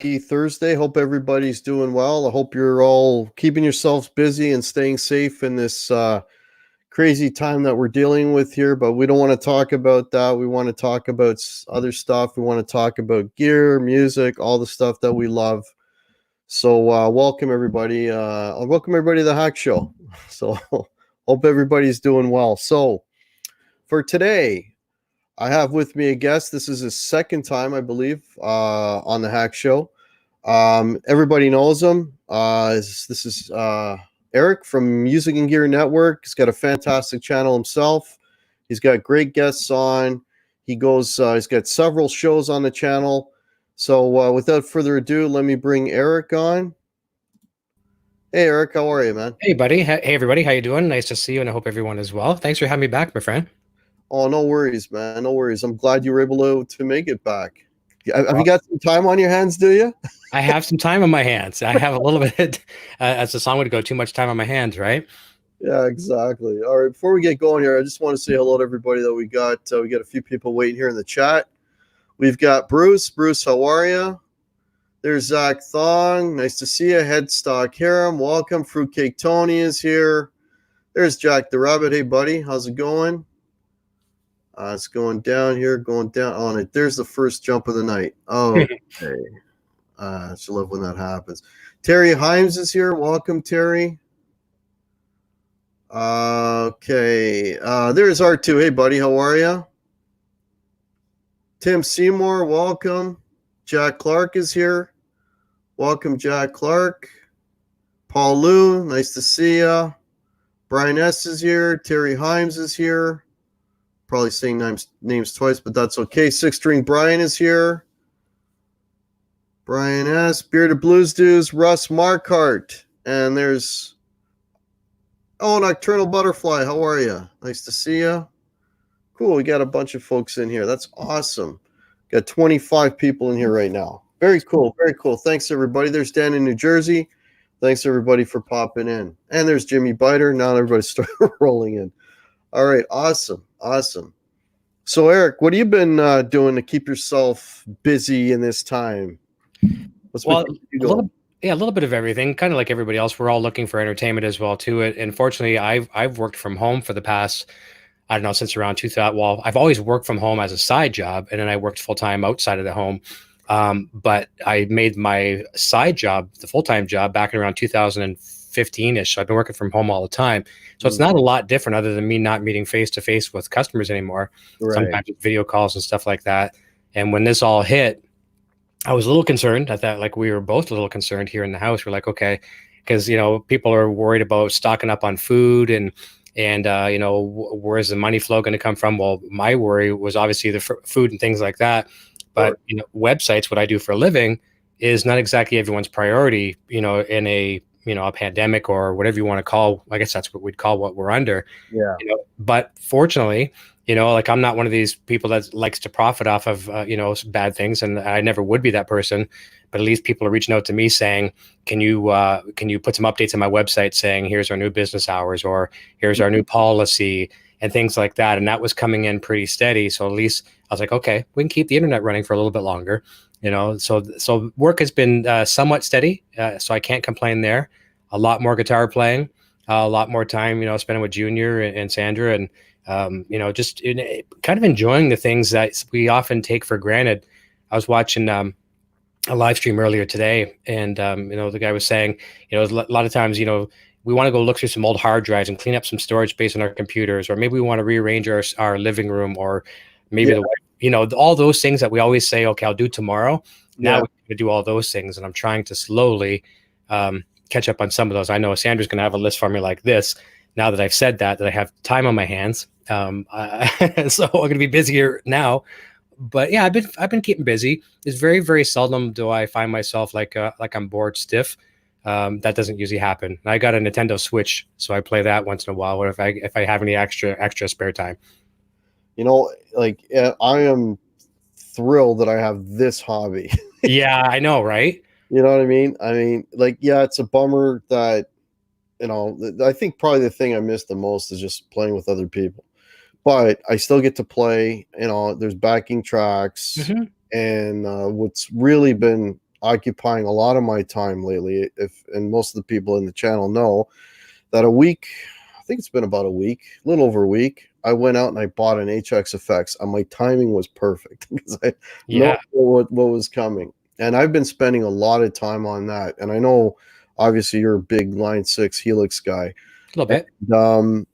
happy Thursday. Hope everybody's doing well. I hope you're all keeping yourselves busy and staying safe in this crazy time that we're dealing with here. But we don't want to talk about that. We want to talk about other stuff. We want to talk about gear, music, all the stuff that we love. So welcome everybody. Welcome everybody to the Hack Show. So hope everybody's doing well. So for today, I have with me a guest. This is his second time, I believe, on the Hack Show. Everybody knows him. This is Eric from Music and Gear Network. He's got a fantastic channel himself. He's got great guests on. He's got several shows on the channel. So without further ado, let me bring Eric on. Hey, Eric, how are you, man? Hey, buddy. Hey, everybody. How you doing? Nice to see you, and I hope everyone is well. Thanks for having me back, my friend. Oh, no worries, man. No worries. I'm glad you were able to make it back. Have you got some time on your hands, do you? I have some time on my hands. I have a little bit, as the song would go, too much time on my hands, right? Yeah, exactly. All right, before we get going here, I just want to say hello to everybody that we got. We got a few people waiting here in the chat. We've got Bruce. Bruce, how are you? There's Zach Thong. Nice to see you. Headstock Harem, welcome. Fruitcake Tony is here. There's Jack the Rabbit. Hey, buddy, how's it going? It's going down here, going down on it. There's the first jump of the night. Oh, okay. I love when that happens. Terry Himes is here. Welcome, Terry. Okay. There's R2. Hey, buddy, how are you? Tim Seymour, welcome. Jack Clark is here. Welcome, Jack Clark. Paul Lou, nice to see you. Brian S. is here. Terry Himes is here. Probably saying names twice, but that's okay. Six String Brian is here. Brian S. Bearded Blues Dudes. Russ Markhart. And there's Nocturnal Butterfly. How are you? Nice to see you. Cool. We got a bunch of folks in here. That's awesome. Got 25 people in here right now. Very cool. Very cool. Thanks, everybody. There's Dan in New Jersey. Thanks, everybody, for popping in. And there's Jimmy Biter. Now everybody's starting rolling in. All right. Awesome. Awesome. So, Eric, what have you been doing to keep yourself busy in this time? A little bit of everything, kind of like everybody else. We're all looking for entertainment as well, too. And fortunately, I've worked from home for the past, I don't know, since around 2000. Well, I've always worked from home as a side job, and then I worked full-time outside of the home. But I made my side job, the full-time job, back in around 2015-ish. So I've been working from home all the time. So it's not a lot different other than me not meeting face-to-face with customers anymore. Right. Sometimes with video calls and stuff like that. And when this all hit, I was a little concerned. I thought, like, we were both a little concerned here in the house. We're like, okay, because, people are worried about stocking up on food and where's the money flow going to come from? Well, my worry was obviously the food and things like that. But, websites, what I do for a living, is not exactly everyone's priority, in a pandemic or whatever you want to call. I guess that's what we'd call what we're under. Yeah. But fortunately, like, I'm not one of these people that likes to profit off of, bad things. And I never would be that person. But at least people are reaching out to me saying, can you put some updates on my website saying, here's our new business hours, or here's our new policy, and things like that. And that was coming in pretty steady. So at least I was like, okay, we can keep the internet running for a little bit longer. So work has been somewhat steady. So I can't complain there. A lot more guitar playing, a lot more time, spending with Junior and Sandra, and just kind of enjoying the things that we often take for granted. I was watching a live stream earlier today, and the guy was saying, a lot of times, we want to go look through some old hard drives and clean up some storage space on our computers, or maybe we want to rearrange our living room, or maybe all those things that we always say, okay, I'll do tomorrow. Now we have to do all those things, and I'm trying to slowly catch up on some of those. I know Sandra's going to have a list for me like this now that I've said that I have time on my hands. So I'm going to be busier now. But yeah, I've been keeping busy. It's very, very seldom do I find myself like I'm bored stiff. That doesn't usually happen. I got a Nintendo Switch, so I play that once in a while, or if I have any extra spare time. I am thrilled that I have this hobby. Yeah, I know, right? You know what I mean? It's a bummer that, I think probably the thing I miss the most is just playing with other people. But I still get to play, there's backing tracks. Mm-hmm. And what's really been occupying a lot of my time lately. And most of the people in the channel know that I think it's been about a week, a little over a week, I went out and I bought an HX Effects, and my timing was perfect because I know what was coming. And I've been spending a lot of time on that. And I know, obviously, you're a big Line 6 Helix guy. A little bit. And,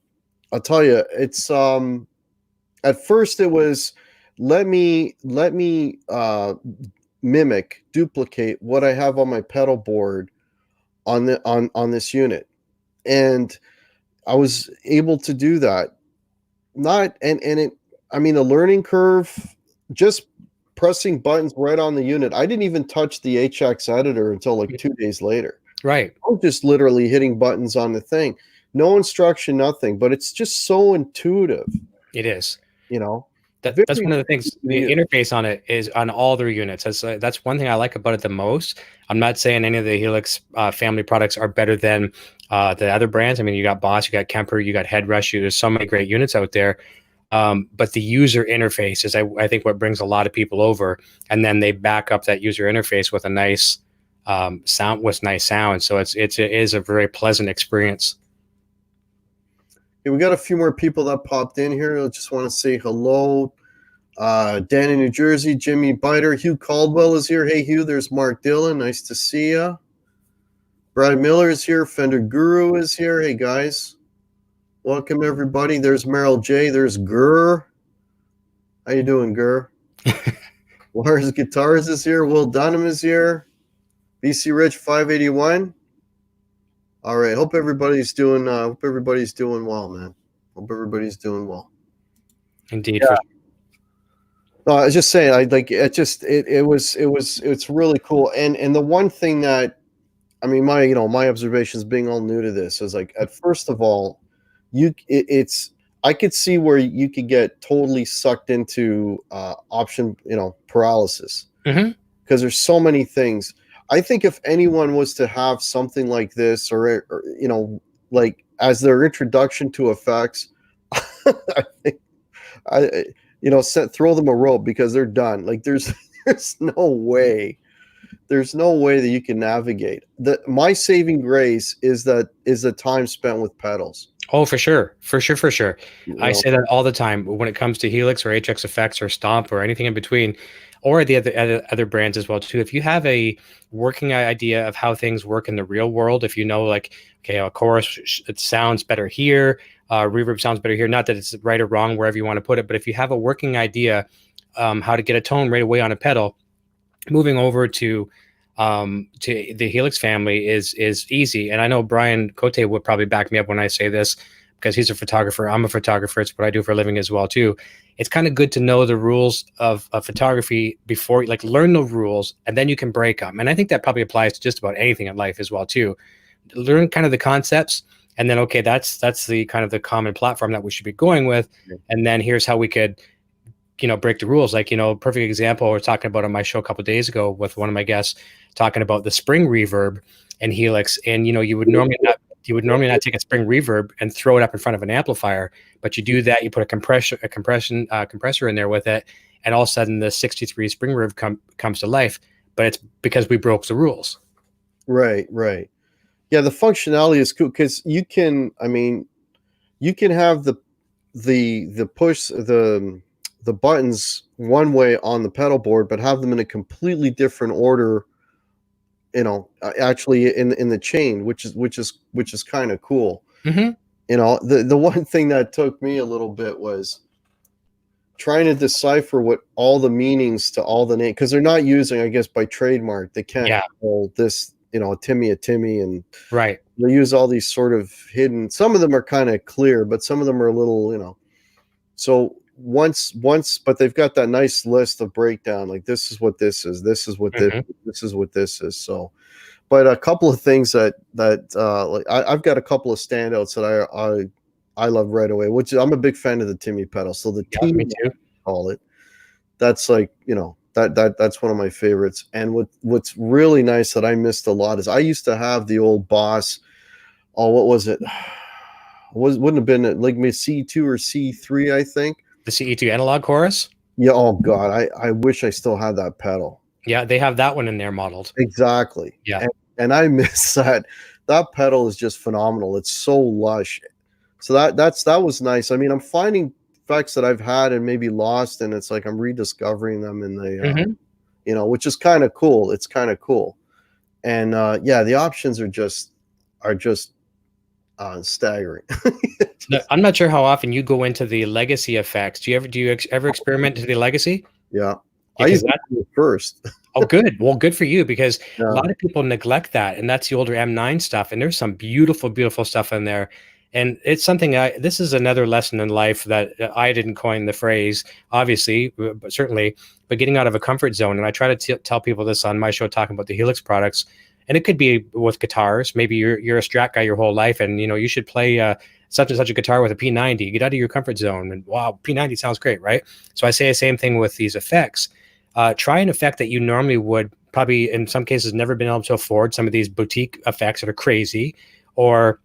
I'll tell you, it's at first it was let me duplicate what I have on my pedal board on this unit, and I was able to do that. I mean, the learning curve, just pressing buttons right on the unit. I didn't even touch the HX editor until like 2 days later. Right. I was just literally hitting buttons on the thing. No instruction, nothing, but it's just so intuitive. It is. That's one of the things. The interface on it is on all their units. That's one thing I like about it the most. I'm not saying any of the Helix family products are better than the other brands. I mean, you got Boss, you got Kemper, you got Headrush. There's so many great units out there. But the user interface is, I think, what brings a lot of people over. And then they back up that user interface with a nice sound. So it is a very pleasant experience. Okay, we got a few more people that popped in here. I just want to say hello. Dan in New Jersey, Jimmy Biter, Hugh Caldwell is here. Hey, Hugh, there's Mark Dillon. Nice to see you. Brad Miller is here. Fender Guru is here. Hey, guys. Welcome, everybody. There's Merrill J. There's Gurr. How you doing, Gurr? Lars Guitars is here. Will Dunham is here. BC Rich 581. All right. Hope everybody's doing well, man. Hope everybody's doing well. Indeed. Yeah. No, I was just saying, it's really cool. And the one thing that, I mean, my observations being all new to this is like, at first of all, I could see where you could get totally sucked into option, paralysis, because there's so many things. I think if anyone was to have something like this, or like as their introduction to effects, I think throw them a rope, because they're done. Like there's no way that you can navigate. My saving grace is the time spent with pedals. Oh, for sure. I say that all the time when it comes to Helix or HX Effects or Stomp or anything in between, or the other brands as well too. If you have a working idea of how things work in the real world, if you know, like, okay, a chorus, it sounds better here, reverb sounds better here. Not that it's right or wrong wherever you want to put it, but if you have a working idea how to get a tone right away on a pedal, moving over to the Helix family is easy. And I know Brian Cote would probably back me up when I say this, because he's a photographer. I'm a photographer. It's what I do for a living as well too. It's kind of good to know the rules of photography before, like, learn the rules, and then you can break them. And I think that probably applies to just about anything in life as well too. Learn kind of the concepts, and then, okay, that's the kind of the common platform that we should be going with. And then here's how we could, break the rules. Like, perfect example, we were talking about on my show a couple of days ago with one of my guests, talking about the spring reverb and Helix. And, you would normally not take a spring reverb and throw it up in front of an amplifier, but you do that. You put a compressor in there with it, and all of a sudden the 63 spring reverb comes to life. But it's because we broke the rules. Right. Yeah, the functionality is cool, because you can have the push the buttons one way on the pedal board, but have them in a completely different order, actually in the chain, which is kind of cool. The one thing that took me a little bit was trying to decipher what all the meanings to all the names, because they're not using, I guess, by trademark, they can't call this, a Timmy, and right. They use all these sort of hidden, some of them are kind of clear, but some of them are a little, so once, but they've got that nice list of breakdown, like this is what this is, this is what this is what this is. So, but a couple of things that like I've got a couple of standouts that I love right away, which I'm a big fan of the Timmy Pedal. So the me too. Call it. That's like, that's one of my favorites. And what's really nice that I missed a lot is I used to have the old Boss. Oh, what was it? Wouldn't have been like C2 or C3, I think. The CE2 analog chorus? Yeah. Oh God, I wish I still had that pedal. Yeah, they have that one in there modeled. Exactly. Yeah. And I miss that. That pedal is just phenomenal. It's so lush. So that was nice. I mean, I'm finding effects that I've had and maybe lost, and it's like I'm rediscovering them in the Hmm. which is kind of cool. It's kind of cool. And yeah, the options are just staggering. I'm not sure how often you go into the legacy effects. Do you ever experiment to the legacy? Yeah. I Because used to do it first. oh, good. Well, good for you because a Yeah. lot of people neglect that, and that's the older M9 stuff. And there's some beautiful, beautiful stuff in there. And it's something this is another lesson in life that I didn't coin the phrase, obviously, but certainly, but getting out of a comfort zone. And I try to tell people this on my show, talking about the Helix products. And it could be with guitars. Maybe you're a Strat guy your whole life, and you should play such and such a guitar with a P90. Get out of your comfort zone, and wow, P90 sounds great, right? So I say the same thing with these effects. Try an effect that you normally would probably, in some cases, never been able to afford. Some of these boutique effects that are crazy, or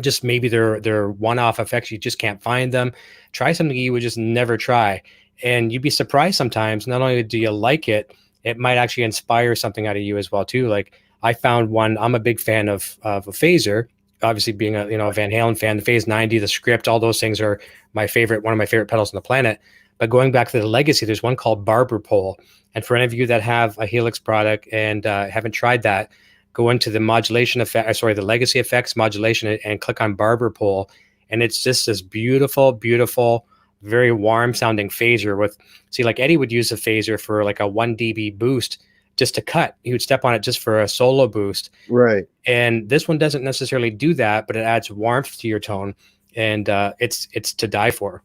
just maybe they're one-off effects. You just can't find them. Try something you would just never try, and you'd be surprised sometimes. Not only do you like it, it might actually inspire something out of you as well too. Like I found one. I'm a big fan of a phaser. Obviously, being a Van Halen fan, the Phase 90, the script, all those things are my favorite. One of my favorite pedals on the planet. But going back to the legacy, there's one called Barber Pole. And for any of you that have a Helix product and haven't tried that, go into the modulation effect, sorry, the legacy effects modulation, and click on Barber Pole. And it's just this beautiful, beautiful, very warm sounding phaser with, see, like Eddie would use a phaser for like a 1 dB boost just to cut. He would step on it just for a solo boost. Right. And this one doesn't necessarily do that, but it adds warmth to your tone. And it's to die for.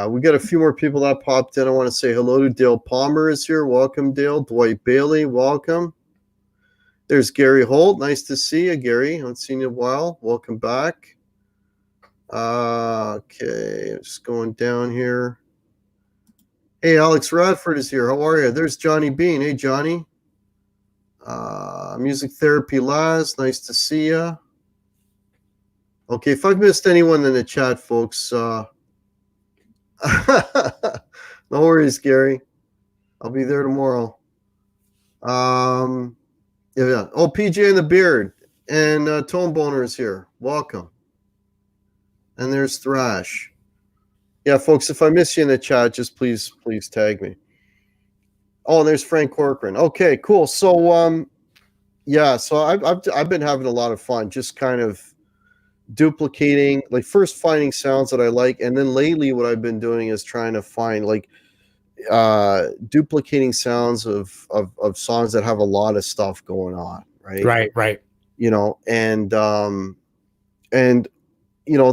We got a few more people that popped in. I want to say hello to Dale Palmer is here. Welcome, Dale. Dwight Bailey, welcome. There's Gary Holt. Nice to see you, Gary. I haven't seen you in a while. Welcome back. Okay, just going down here. Hey, Alex Radford is here. How are you? There's Johnny Bean. Hey, Johnny. Music Therapy Laz. Nice to see you. Okay, if I've missed anyone in the chat, folks, no worries, Gary. I'll be there tomorrow. Yeah. Oh, PJ and the Beard and Tone Boner is here. Welcome. And there's Thrash. Yeah, folks, if I miss you in the chat, just please tag me. Oh, and there's Frank Corcoran. Okay, cool. So yeah, so I've been having a lot of fun just kind of duplicating, like first finding sounds that I like, and then lately what I've been doing is trying to find like duplicating sounds of songs that have a lot of stuff going on, right? Right. And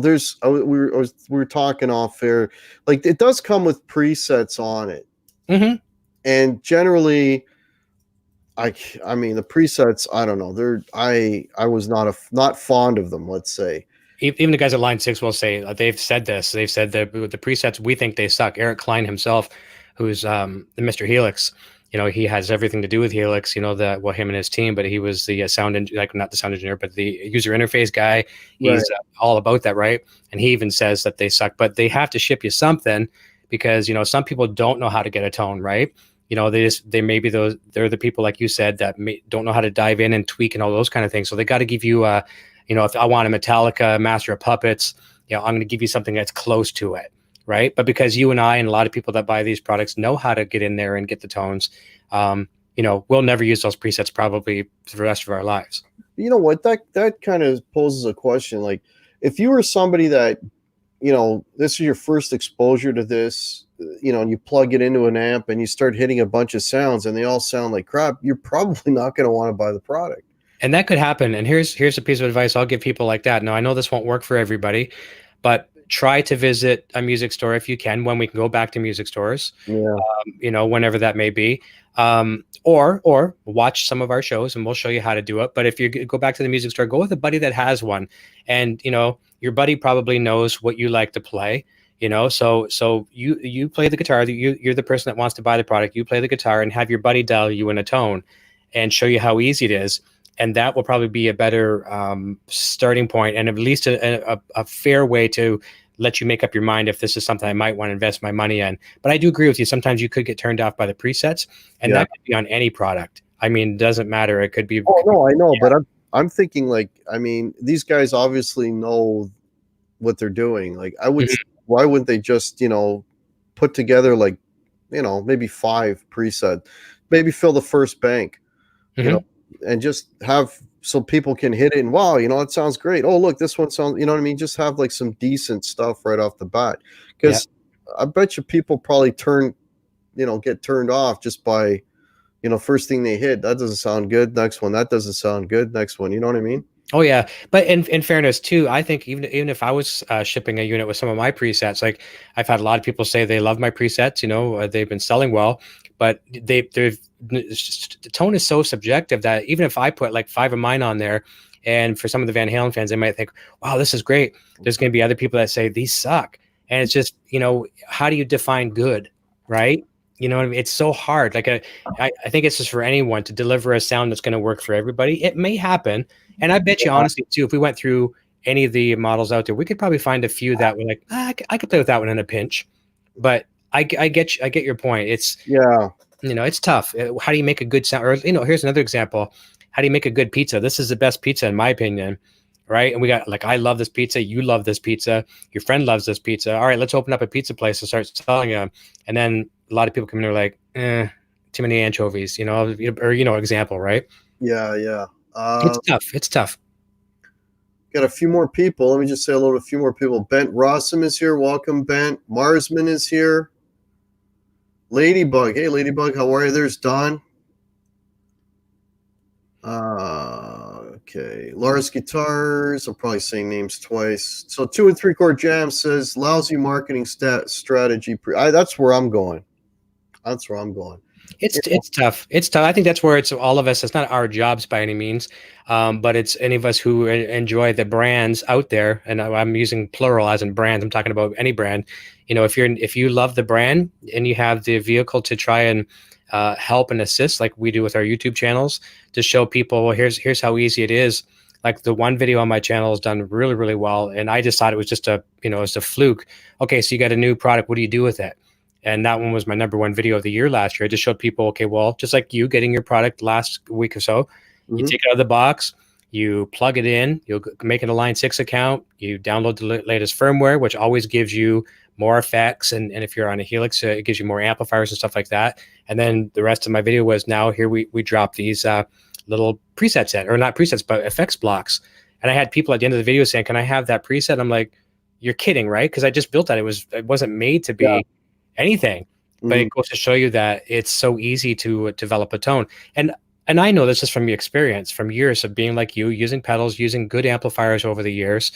there's we were talking off air, like it does come with presets on it. Mm-hmm. And generally I mean the presets, I don't know, I was not fond of them, let's say. Even the guys at Line 6 will say, they've said this. They've said that with the presets, we think they suck. Eric Klein himself, who's the Mr. Helix, he has everything to do with Helix, him and his team, but he was the not the sound engineer, but the user interface guy. He's all about that, right? And he even says that they suck, but they have to ship you something because, some people don't know how to get a tone, right? They're the people, like you said, that don't know how to dive in and tweak and all those kind of things. So they got to give you if I want a Metallica Master of Puppets, I'm going to give you something that's close to it, right? But because you and I and a lot of people that buy these products know how to get in there and get the tones, we'll never use those presets probably for the rest of our lives. You know what? That kind of poses a question. Like, if you were somebody that, this is your first exposure to this, and you plug it into an amp and you start hitting a bunch of sounds and they all sound like crap, you're probably not going to want to buy the product. And that could happen. And here's a piece of advice I'll give people like that. Now, I know this won't work for everybody, but try to visit a music store if you can, when we can go back to music stores, whenever that may be, or watch some of our shows and we'll show you how to do it. But if you go back to the music store, go with a buddy that has one, and, your buddy probably knows what you like to play, so you play the guitar, you're the person that wants to buy the product, you play the guitar and have your buddy dial you in a tone and show you how easy it is. And that will probably be a better starting point, and at least a fair way to let you make up your mind if this is something I might want to invest my money in. But I do agree with you. Sometimes you could get turned off by the presets, and that could be on any product. I mean, it doesn't matter. It could be. Oh no, I know, but I'm thinking like, I mean, these guys obviously know what they're doing. Like, I would, why wouldn't they just, put together like, maybe 5 preset, maybe fill the first bank, and just have so people can hit it and wow, it sounds great. Oh, look, this one sounds, what I mean? Just have like some decent stuff right off the bat. Because I bet you people probably get turned off just by, first thing they hit, that doesn't sound good. Next one, that doesn't sound good. Next one, you know what I mean? Oh yeah, but in fairness too, I think even if I was shipping a unit with some of my presets, like I've had a lot of people say they love my presets. They've been selling well, but the tone is so subjective that even if I put like 5 of mine on there, and for some of the Van Halen fans, they might think, "Wow, this is great." There's going to be other people that say these suck, and it's just how do you define good, right? What I mean? It's so hard. Like I think it's just for anyone to deliver a sound that's going to work for everybody. It may happen. And I bet you honestly too, if we went through any of the models out there, we could probably find a few that were like, I could play with that one in a pinch. But I get your point. It's it's tough. How do you make a good sound? Or here's another example. How do you make a good pizza? This is the best pizza in my opinion, right? And we got like, I love this pizza. You love this pizza. Your friend loves this pizza. All right, let's open up a pizza place and start selling them. And then a lot of people come in and are like, too many anchovies, or example, right? Yeah. It's tough. Got a few more people. Let me just say hello to a few more people. Bent Rossum is here. Welcome, Bent. Marsman is here. Ladybug. Hey, Ladybug. How are you? There's Don. Okay. Lars Guitars. I'm probably saying names twice. So 2 and 3 chord jam says lousy marketing strategy. That's where I'm going. It's tough. It's tough. I think that's where it's all of us. It's not our jobs by any means, but it's any of us who enjoy the brands out there. And I'm using plural as in brands. I'm talking about any brand. If you love the brand and you have the vehicle to try and help and assist, like we do with our YouTube channels, to show people, well, here's how easy it is. Like the one video on my channel is done really, really well, and I just thought it was just it's a fluke. Okay, so you got a new product. What do you do with it? And that one was my #1 video of the year last year. I just showed people, okay, well, just like you getting your product last week or so, you take it out of the box, you plug it in, you'll make it a Line 6 account, you download the latest firmware, which always gives you more effects. And if you're on a Helix, it gives you more amplifiers and stuff like that. And then the rest of my video was now here we drop these little presets in, or not presets, but effects blocks. And I had people at the end of the video saying, can I have that preset? I'm like, you're kidding, right? Because I just built that. It wasn't made to be anything, but it goes to show you that it's so easy to develop a tone. And I know this is from your experience, from years of being like you, using pedals, using good amplifiers over the years.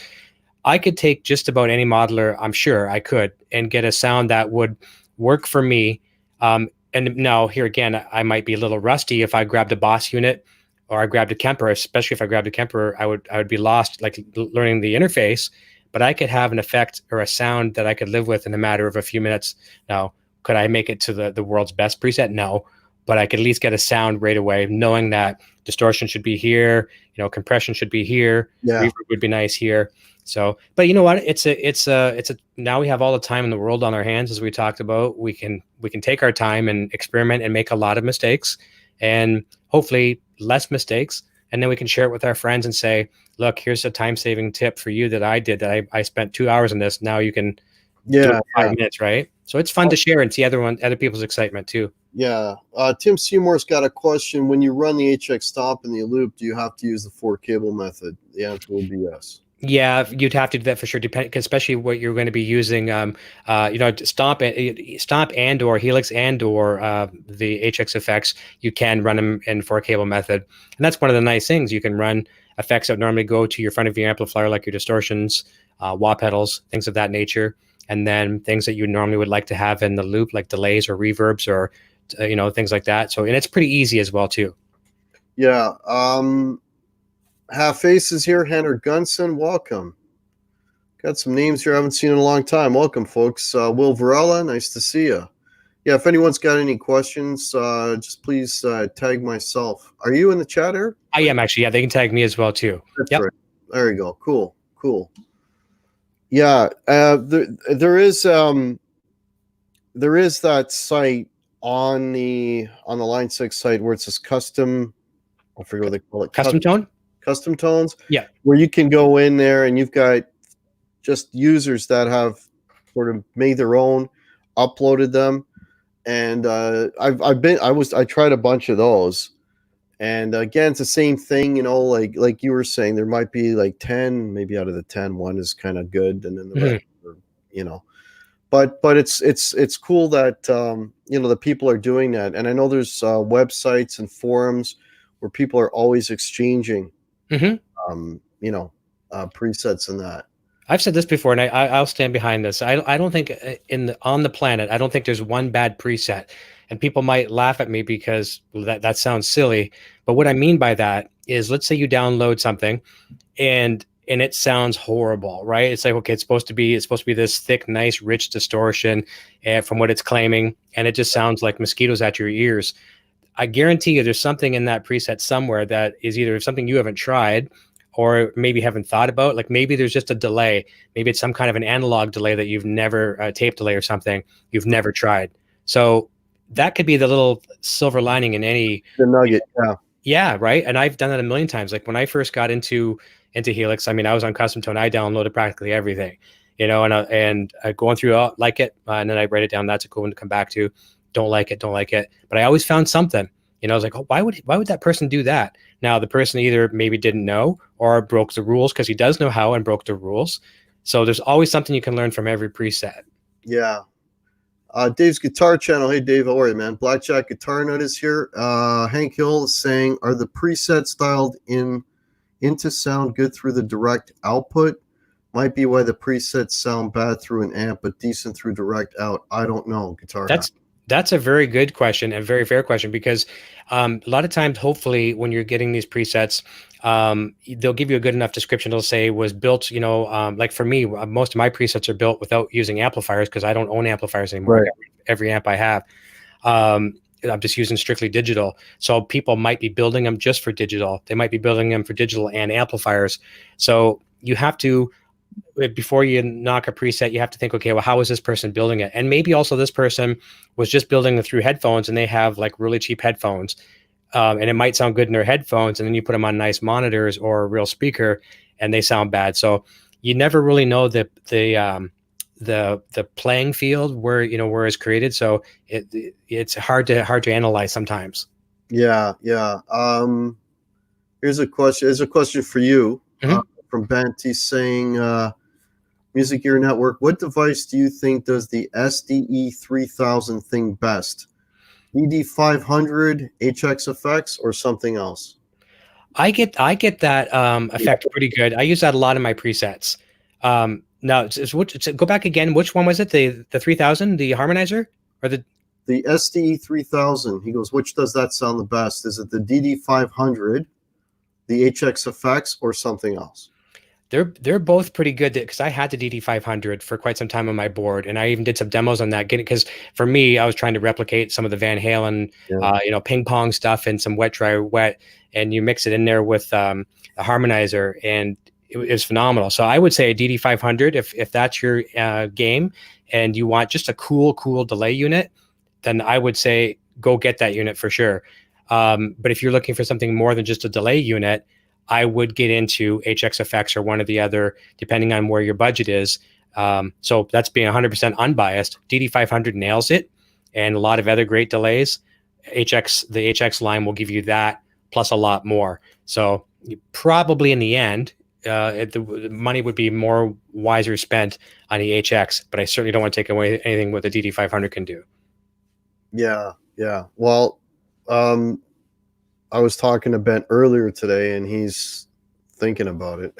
I could take just about any modeler, I'm sure I could, and get a sound that would work for me. And now here again, I might be a little rusty if I grabbed a Boss unit or I grabbed a Kemper. Especially if I grabbed a Kemper, I would be lost, like learning the interface. But I could have an effect or a sound that I could live with in a matter of a few minutes. Now, could I make it to the world's best preset? No, but I could at least get a sound right away, knowing that distortion should be here, compression should be here, reverb would be nice here. So, but you know what? It's a now we have all the time in the world on our hands, as we talked about. We can take our time and experiment and make a lot of mistakes, and hopefully less mistakes. And then we can share it with our friends and say, look, here's a time-saving tip for you that I did, that I spent 2 hours on this. Now you can do it in 5 minutes, right? So it's fun to share and see other people's excitement too. Yeah. Tim Seymour's got a question. When you run the HX Stomp in the loop, do you have to use the 4-cable method? The answer will be yes. Yeah, you'd have to do that for sure, especially what you're going to be using. Stomp and or Helix and or the HX effects. You can run them in 4-cable method, and that's one of the nice things. You can run effects that normally go to your front of your amplifier, like your distortions, wah pedals, things of that nature, and then things that you normally would like to have in the loop, like delays or reverbs or things like that. So, and it's pretty easy as well too. Yeah. Half Faces here. Henner Gunson, welcome. Got some names here I haven't seen in a long time. Welcome, folks. Will Varela, nice to see you. Yeah, if anyone's got any questions, just please tag myself. Are you in the chat here? I am actually. Yeah, they can tag me as well too. That's right. There you go. Cool. Yeah, there is that site on the Line 6 site where it says custom, I forget what they call it, Custom tone? custom tones, Yeah. where you can go in there and you've got just users that have sort of made their own, uploaded them, and I tried a bunch of those, and again, it's the same thing, like you were saying, there might be like 10, maybe out of the 10, one is kind of good, and then the rest, Mhm. are, you know, but it's cool that the people are doing that, and I know there's websites and forums where people are always exchanging Mhm. um, you know presets and that. I've said this before, and I'll stand behind this. I don't think on the planet, I don't think there's one bad preset. And people might laugh at me because that sounds silly. But what I mean by that is, let's say you download something and it sounds horrible, right? It's like, okay, it's supposed to be this thick, nice, rich distortion, from what it's claiming, and it just sounds like mosquitoes at your ears. I guarantee you there's something in that preset somewhere that is either something you haven't tried or maybe haven't thought about. Like maybe there's just a delay. Maybe it's some kind of an analog delay that you've never, tape delay or something you've never tried. So that could be the little silver lining in any. The nugget, yeah. Yeah, right. And I've done that a million times. Like when I first got into Helix, I mean, I was on custom tone. I downloaded practically everything, and going through, oh, like it, and then I write it down. That's a cool one to come back to. Don't like it, don't like it. But I always found something. I was like, oh, why would that person do that? Now the person either maybe didn't know or broke the rules, because he does know how and broke the rules. So there's always something you can learn from every preset. Yeah. Dave's Guitar Channel. Hey, Dave, how are you, man? Blackjack Guitar Nut is here. Hank Hill is saying, are the presets dialed into sound good through the direct output? Might be why the presets sound bad through an amp, but decent through direct out. I don't know, Guitar Nut. That's a very good question and very fair question, because a lot of times, hopefully, when you're getting these presets, they'll give you a good enough description. They'll say was built, like for me, most of my presets are built without using amplifiers because I don't own amplifiers anymore. Right. Every amp I have. I'm just using strictly digital. So people might be building them just for digital. They might be building them for digital and amplifiers. So you have to, before you knock a preset, you have to think, okay, well, how is this person building it? And maybe also this person was just building it through headphones, and they have like really cheap headphones. And it might sound good in their headphones, and then you put them on nice monitors or a real speaker and they sound bad. So you never really know the playing field where it's created. So it's hard to analyze sometimes. Yeah. Here's a question for you. Mhm. From Bent. He's saying, Music Gear Network, what device do you think does the SDE 3000 thing best? DD500, HX effects, or something else? I get that effect pretty good. I use that a lot in my presets. Now, go back again. Which one was it? The 3000, the harmonizer, or the SDE 3000. He goes, which does that sound the best? Is it the DD500, the HX effects, or something else? They're both pretty good, because I had the DD500 for quite some time on my board, and I even did some demos on that. Because for me, I was trying to replicate some of the Van Halen, ping pong stuff and some wet dry wet, and you mix it in there with the harmonizer, and it was phenomenal. So I would say a DD500 if that's your game, and you want just a cool delay unit, then I would say go get that unit for sure. But if you're looking for something more than just a delay unit, I would get into HX effects or one or the other, depending on where your budget is. So that's being 100% unbiased. DD500 nails it, and a lot of other great delays. The HX line will give you that plus a lot more. So probably in the end, the money would be more wiser spent on the HX, but I certainly don't want to take away anything what the DD500 can do. Yeah. Well, I was talking to Ben earlier today, and he's thinking about it.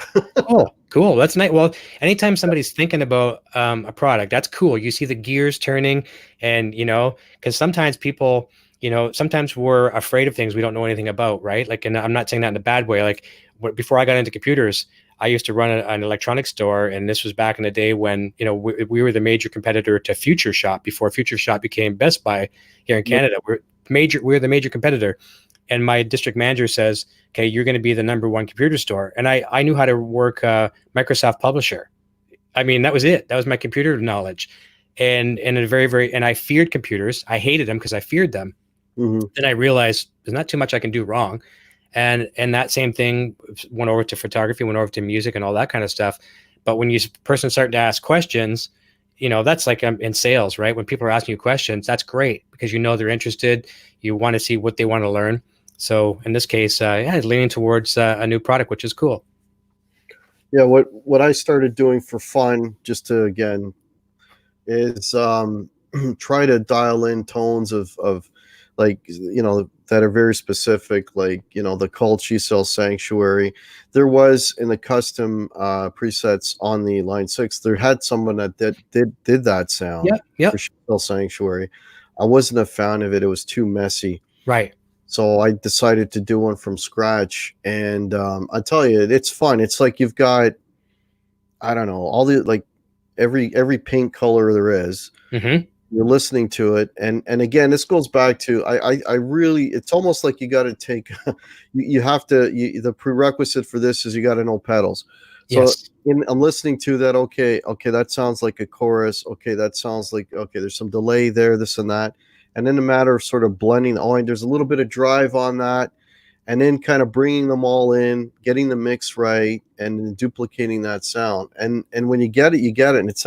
Oh, cool. That's nice. Well, anytime somebody's thinking about a product, that's cool. You see the gears turning, and because sometimes people, sometimes we're afraid of things we don't know anything about, right? Like, and I'm not saying that in a bad way. Like, before I got into computers, I used to run an electronics store, and this was back in the day when we were the major competitor to Future Shop before Future Shop became Best Buy here in Canada. We're the major competitor. And my district manager says, okay, you're going to be the #1 computer store. And I knew how to work Microsoft Publisher. I mean, that was it. That was my computer knowledge. And a and I feared computers. I hated them because I feared them. Hmm. Then I realized there's not too much I can do wrong. And that same thing went over to photography, went over to music and all that kind of stuff. But when you person start to ask questions, that's like in sales, right? When people are asking you questions, that's great because they're interested. You want to see what they want to learn. So in this case, leaning towards a new product, which is cool. Yeah, what I started doing for fun, just to again, is try to dial in tones of like that are very specific, like the Cult She Sells Sanctuary. There was in the custom presets on the Line 6, there had someone that did that sound Yep. Yep. for She Sells Sanctuary. I wasn't a fan of it. It was too messy. Right. So I decided to do one from scratch, and I tell you, it's fun. It's like you've got, I don't know, all the like every paint color there is. Mm-hmm. You're listening to it, and again, this goes back to I really, it's almost like you got to take you have to the prerequisite for this is you got to know pedals. So Yes. I'm listening to that. Okay, that sounds like a chorus. Okay, that sounds like, okay, there's some delay there, this and that, and then the matter of sort of blending. Oh, and there's a little bit of drive on that, and then kind of bringing them all in, getting the mix right, and then duplicating that sound. And when you get it, you get it, and it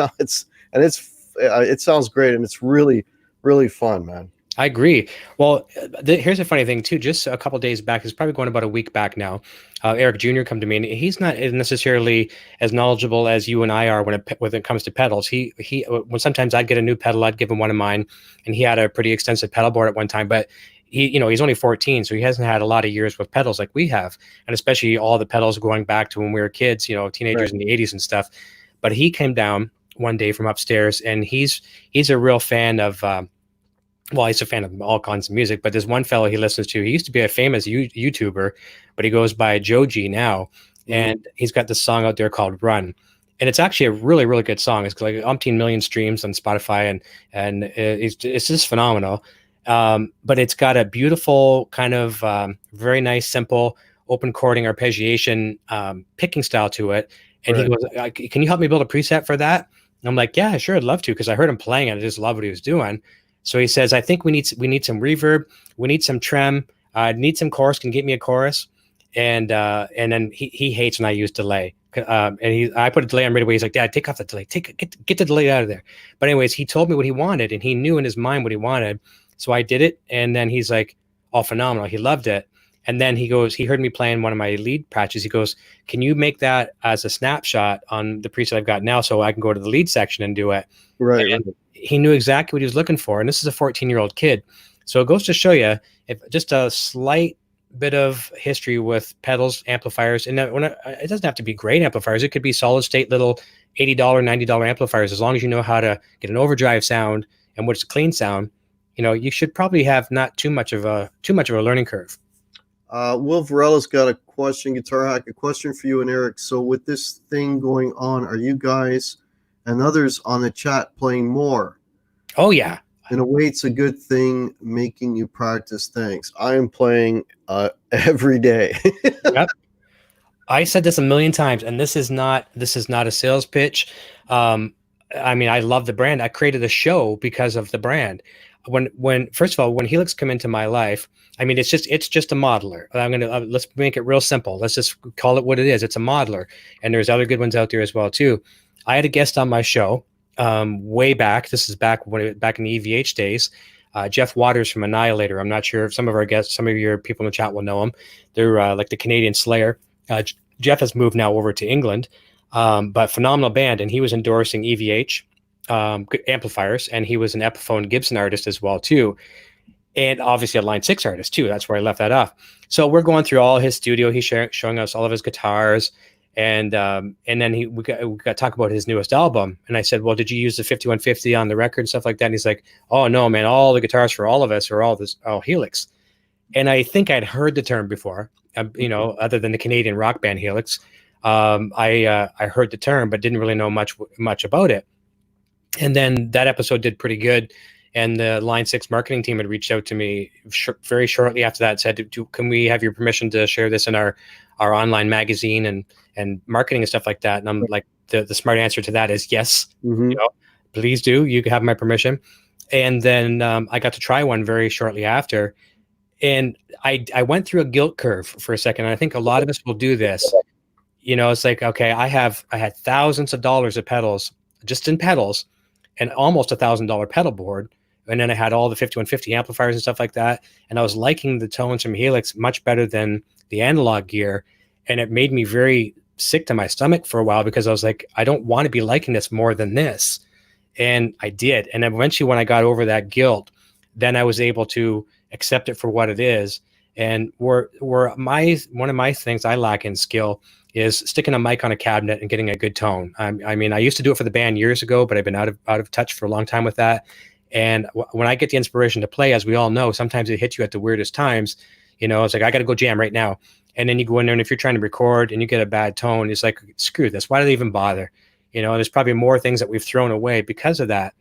sounds great, and it's really, really fun, man. I agree. Well, here's a funny thing too. Just a couple days back, it's probably going about a week back now. Eric Jr. come to me, and he's not necessarily as knowledgeable as you and I are when it comes to pedals. He when sometimes I'd get a new pedal, I'd give him one of mine, and he had a pretty extensive pedal board at one time. But he's only 14, so he hasn't had a lot of years with pedals like we have, and especially all the pedals going back to when we were kids, teenagers Right. in the '80s and stuff. But he came down one day from upstairs, and he's a real fan of. Well, he's a fan of all kinds of music, but there's one fellow he listens to. He used to be a famous YouTuber, but he goes by Joji now, and he's got this song out there called "Run," and it's actually a really, really good song. It's like umpteen million streams on Spotify, and it's just phenomenal. But it's got a beautiful kind of very nice, simple open chording arpeggiation picking style to it. And he Right. goes, "Can you help me build a preset for that?" And I'm like, "Yeah, sure, I'd love to," because I heard him playing and I just love what he was doing. So he says, "I think we need some reverb, we need some trem, need some chorus. Can you get me a chorus?" And then he hates when I use delay. And I put a delay on right away. He's like, "Dad, take off the delay. Get the delay out of there." But anyways, he told me what he wanted, and he knew in his mind what he wanted. So I did it, and then he's like, "Oh, phenomenal!" He loved it. And then he heard me playing one of my lead patches. He goes, "Can you make that as a snapshot on the preset I've got now, so I can go to the lead section and do it?" Right. And he knew exactly what he was looking for. And this is a 14-year-old kid. So it goes to show you, if just a slight bit of history with pedals, amplifiers, and it doesn't have to be great amplifiers. It could be solid state little $80, $90 amplifiers. As long as you know how to get an overdrive sound and what's a clean sound, you should probably have not too much of a learning curve. Will Varella's got a question, Guitar Hack, a question for you and Eric. So with this thing going on, are you guys and others on the chat playing more? Oh, yeah. In a way, it's a good thing making you practice things. I am playing every day. Yep. I said this a million times, and this is not a sales pitch. I mean, I love the brand. I created a show because of the brand. When first of all, when Helix come into my life, I mean, it's just a modeler. I'm gonna let's make it real simple. Let's just call it what it is. It's a modeler, and there's other good ones out there as well too. I had a guest on my show way back. This is back in the EVH days. Jeff Waters from Annihilator. I'm not sure if some of your people in the chat will know him. They're like the Canadian Slayer. Jeff has moved now over to England, but phenomenal band, and he was endorsing EVH amplifiers, and he was an Epiphone Gibson artist as well too, and obviously a Line 6 artist too. That's where I left that off. So we're going through all his studio. He's showing us all of his guitars, and then we got to talk about his newest album. And I said, "Well, did you use the 5150 on the record and stuff like that?" And he's like, "Oh no, man! All the guitars for all of us are all Helix." And I think I'd heard the term before, other than the Canadian rock band Helix. I heard the term, but didn't really know much about it. And then that episode did pretty good. And the Line 6 marketing team had reached out to me very shortly after that, said, "Can we have your permission to share this in our online magazine and marketing and stuff like that?" And I'm like, the smart answer to that is yes. Mm-hmm. You know, please do. You have my permission. And then I got to try one very shortly after, and I went through a guilt curve for a second. And I think a lot of us will do this. You know, it's like, okay, I had thousands of dollars of pedals just in pedals, and almost $1,000 pedal board. And then I had all the 5150 amplifiers and stuff like that. And I was liking the tones from Helix much better than the analog gear. And it made me very sick to my stomach for a while, because I was like, I don't want to be liking this more than this. And I did. And eventually when I got over that guilt, then I was able to accept it for what it is. And one of my things I lack in skill is sticking a mic on a cabinet and getting a good tone. I mean, I used to do it for the band years ago, but I've been out of touch for a long time with that. And when I get the inspiration to play, as we all know, sometimes it hits you at the weirdest times. You know, it's like, I got to go jam right now. And then you go in there, and if you're trying to record and you get a bad tone, it's like, screw this. Why do they even bother? You know, there's probably more things that we've thrown away because of that.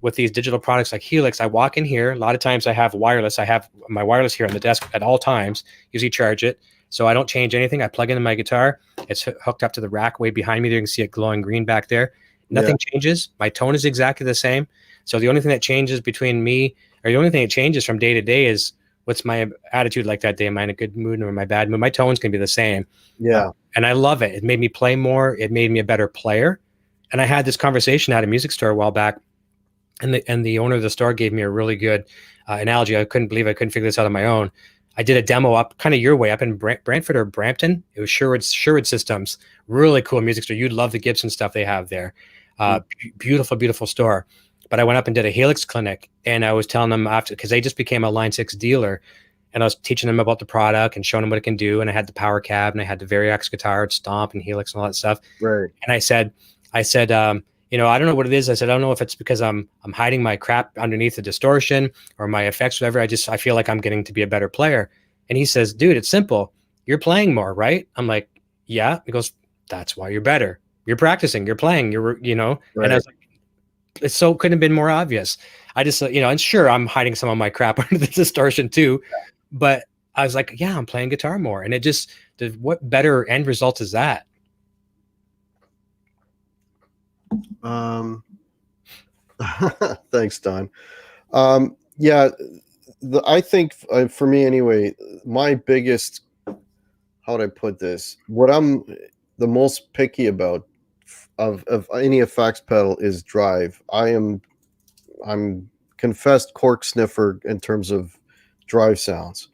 With these digital products like Helix, I walk in here. A lot of times I have wireless. I have my wireless here on the desk at all times, usually charge it. So I don't change anything. I plug into my guitar. It's hooked up to the rack way behind me there. You can see it glowing green back there. Nothing changes. My tone is exactly the same. So the only thing that changes between me, or the only thing that changes from day to day, is what's my attitude like that day. Am I in a good mood or am I bad mood? My tone's going to be the same. Yeah. And I love it. It made me play more. It made me a better player. And I had this conversation at a music store a while back, and the owner of the store gave me a really good analogy. I couldn't believe I couldn't figure this out on my own. I did a demo up kind of your way, up in Brantford or Brampton. It was Sherwood Systems. Really cool music store. You'd love the Gibson stuff they have there. Beautiful, beautiful store. But I went up and did a Helix clinic, and I was telling them after, because they just became a Line 6 dealer, and I was teaching them about the product and showing them what it can do. And I had the power cab, and I had the Variax guitar, Stomp and Helix and all that stuff. Right. And I said, you know, I don't know what it is. I said, I don't know if it's because I'm hiding my crap underneath the distortion or my effects, whatever. I feel like I'm getting to be a better player. And he says, dude, it's simple. You're playing more, right? I'm like, yeah. He goes, that's why you're better. You're practicing, you're playing, you know. Right. And I was like, it so couldn't have been more obvious. I just, you know, and sure, I'm hiding some of my crap under the distortion too, but I was like, yeah, I'm playing guitar more. And it just, what better end result is that? Thanks, Don. Yeah, I think for me anyway, my biggest, how would I put this? What I'm the most picky about of any effects pedal is drive. I'm confessed cork sniffer in terms of drive sounds.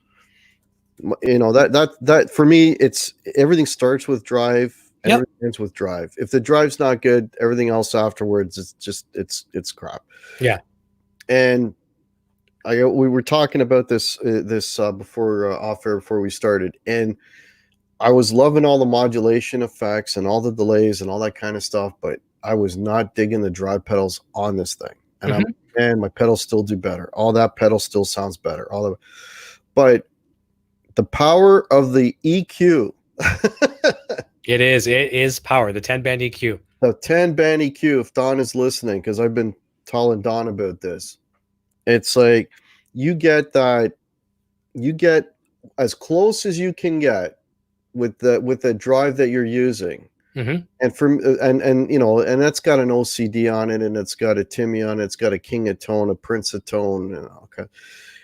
You know, that for me, it's everything starts with drive. Everything ends with drive. If the drive's not good, everything else afterwards is just it's crap. Yeah. And we were talking about this before off air before we started, and I was loving all the modulation effects and all the delays and all that kind of stuff, but I was not digging the drive pedals on this thing. And my pedals still do better. All that pedal still sounds better. But the power of the EQ. It is power, the 10-band EQ. The 10-band EQ, if Don is listening, because I've been telling Don about this. It's like you get as close as you can get with the drive that you're using. And and you know, and that's got an OCD on it, and it's got a Timmy on it, it's got a King of Tone, a Prince of Tone, you know, okay.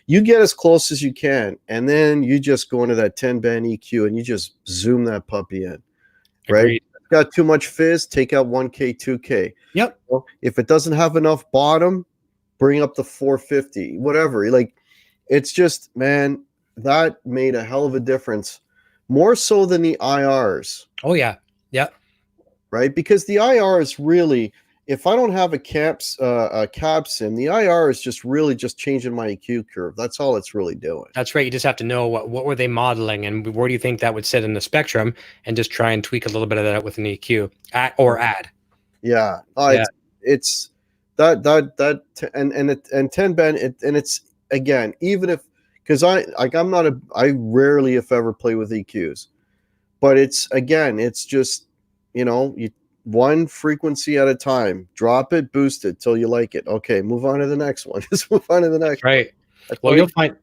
You get as close as you can, and then you just go into that 10-band EQ and you just zoom that puppy in. Right? Agreed. If it's got too much fizz, take out 1K, 2K. Yep. If it doesn't have enough bottom, bring up the 450, whatever. Like, it's just, man, that made a hell of a difference. More so than the IRs. Oh, yeah. Yep. Right? Because the IR is really, if I don't have a cab sim, the IR is just really just changing my EQ curve. That's all it's really doing. That's right. You just have to know what were they modeling and where do you think that would sit in the spectrum, and just try and tweak a little bit of that with an EQ or add. Yeah. It's that and 10-band, and it's, again, even if, because I rarely, if ever, play with EQs, but it's just, you know, one frequency at a time, drop it, boost it till you like it. Okay, move on to the next one. Just move on to the next. Right. One. Well, you'll find